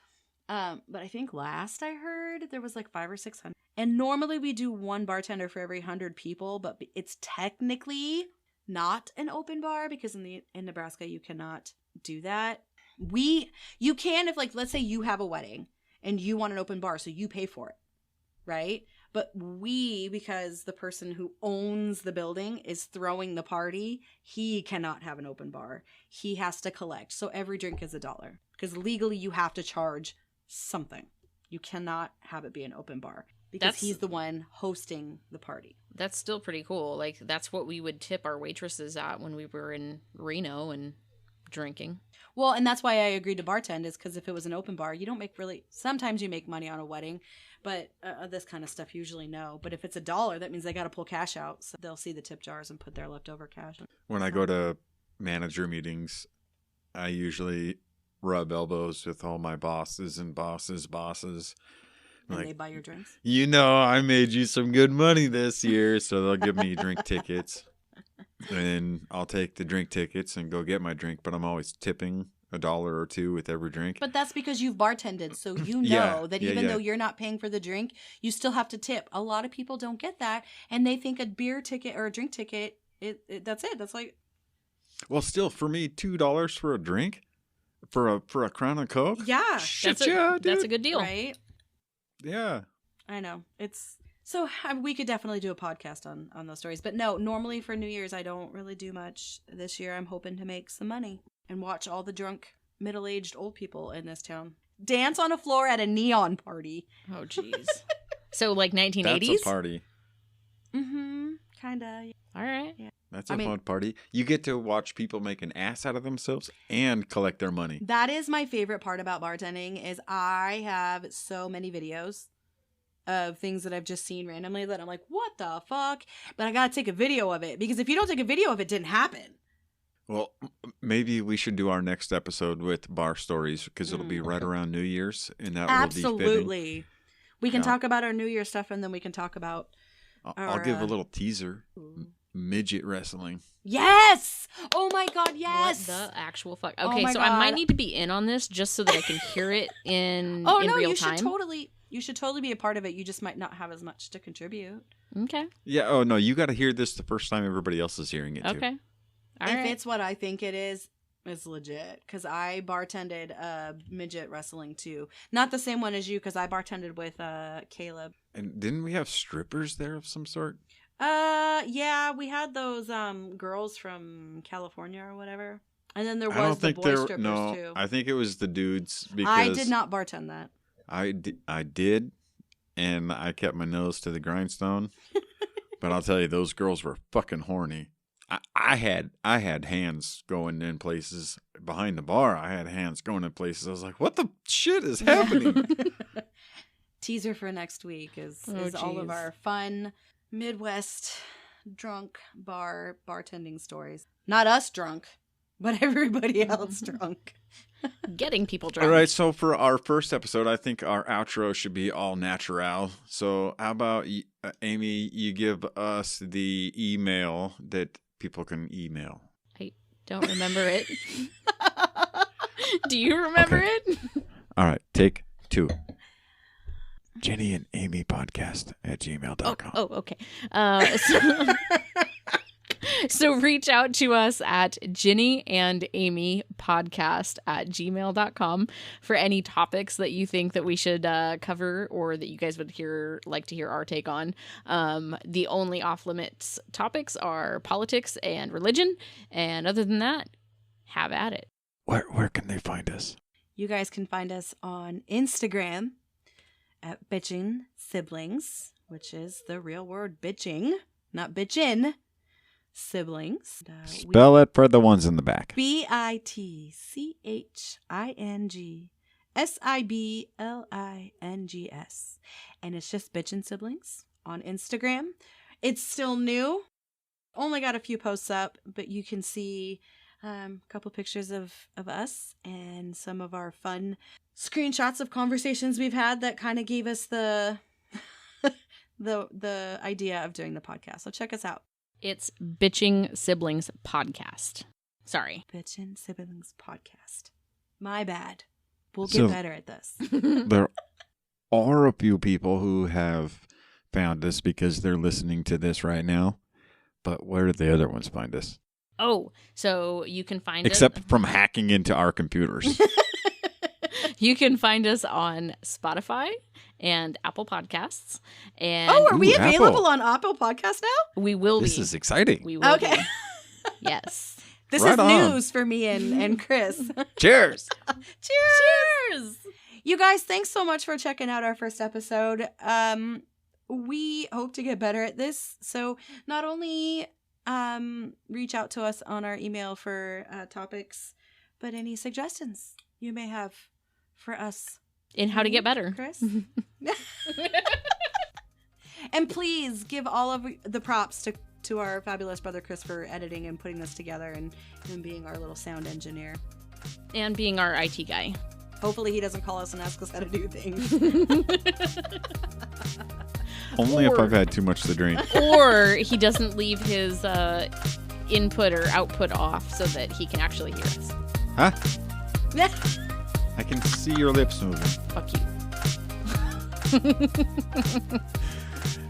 But I think last I heard there was like 500 or 600. And normally we do one bartender for every 100 people, but it's technically not an open bar, because in Nebraska you cannot do that. You can if, like, let's say you have a wedding and you want an open bar, so you pay for it, right? But because the person who owns the building is throwing the party, he cannot have an open bar. He has to collect. So every drink is $1, because legally you have to charge something. You cannot have it be an open bar because That's- he's the one hosting the party. That's still pretty cool. Like, that's what we would tip our waitresses at when we were in Reno and drinking. Well, and that's why I agreed to bartend, is because if it was an open bar, you don't make really, sometimes you make money on a wedding, but this kind of stuff usually no. But if it's $1, that means they got to pull cash out. So they'll see the tip jars and put their leftover cash in. When I go to manager meetings, I usually rub elbows with all my bosses and bosses. And Like, they buy your drinks. you know, I made you some good money this year, so they'll give me drink tickets. And I'll take the drink tickets and go get my drink, but I'm always tipping $1 or $2 with every drink. But that's because you've bartended, so you know Yeah, that yeah, even yeah. though you're not paying for the drink, you still have to tip. A lot of people don't get that, and they think a beer ticket or a drink ticket, that's it. That's like, Well, still, for me, $2 for a drink, for a Crown and Coke. yeah, Shit, That's yeah, dude. That's a good deal. right? Yeah. I know. It's so we could definitely do a podcast on those stories. But no, normally for New Year's, I don't really do much. This year, I'm hoping to make some money and watch all the drunk, middle-aged old people in this town dance on a floor at a neon party. Oh, jeez. So, like 1980s? That's a party. Mm-hmm. Kinda. All right. That's I a mean- fun party. You get to watch people make an ass out of themselves and collect their money. That is my favorite part about bartending is I have so many videos of things that I've just seen randomly that I'm like, what the fuck? But I gotta take a video of it because if you don't take a video of it, didn't happen. Well, maybe we should do our next episode with bar stories because it'll be right around New Year's, and that will be fitting. Absolutely. We can Yeah. talk about our New Year stuff and then we can talk about I'll Or, give a little teaser. Ooh. Midget wrestling. Yes! Oh my god, yes! What the actual fuck? Oh Okay, my so I might God. need to be in on this just so that I can hear it in Oh in no, real you time. should totally be a part of it. You just might not have as much to contribute. Okay. Yeah. Oh no, you got to hear this the first time everybody else is hearing it too. Okay. All If right. it's what I think it is, it's legit. Because I bartended midget wrestling too. Not the same one as you, because I bartended with Caleb. And didn't we have strippers there of some sort? Yeah, we had those girls from California or whatever. And then there I don't was the think boy there. strippers No, too. I think it was the dudes because I did not bartend that. I did, and I kept my nose to the grindstone. But I'll tell you, those girls were fucking horny. I had hands going in places behind the bar. I had hands going in places. I was like, "What the shit is happening?" Teaser for next week is Oh, all of geez. our fun Midwest drunk bartending stories. Not us drunk, but everybody else drunk. Getting people drunk. All right, so for our first episode, I think our outro should be all natural. So how about Amy? You give us the email that people can email. I don't remember it. Do you remember Okay. it? All right, take 2. Jenny and Amy podcast at gmail.com. Oh, okay. So reach out to us at Ginny and Amy podcast at gmail.com for any topics that you think that we should cover or that you guys would like to hear our take on. The only off limits topics are politics and religion. And other than that, have at it. Where can they find us? You guys can find us on Instagram at Bitchin Siblings, which is the real word bitching, not bitchin. Siblings. Spell it for the ones in the back. BitchinSiblings. And it's just Bitchin Siblings on Instagram. It's still new. Only got a few posts up, but you can see a couple pictures of us and some of our fun screenshots of conversations we've had that kind of gave us the the idea of doing the podcast. So check us out. It's Bitching Siblings Podcast. Sorry. Bitchin Siblings Podcast. My bad. We'll get So- better at this. There are a few people who have found us because they're listening to this right now. But where did the other ones find us? Oh, so you can find Except from hacking into our computers. You can find us on Spotify and Apple Podcasts. And Oh, are we Ooh, available Apple. on Apple Podcast now? we will This be. is exciting. We will Okay. be. Yes. This Right is on. news for me and Chris. Cheers. Cheers! You You guys, thanks so much for checking out our first episode. We hope to get better at this. So not only reach out to us on our email for topics, but any suggestions you may have for us. In how to get better. Chris? And please give all of the props to our fabulous brother Chris for editing and putting this together and being our little sound engineer. And being our IT guy. Hopefully he doesn't call us and ask us how to do things. Only if I've had too much to drink. Or he doesn't leave his input or output off so that he can actually hear us. Huh? I can see your lips moving. Fuck you.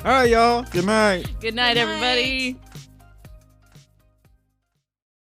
All right, y'all. Good night. Good night, everybody.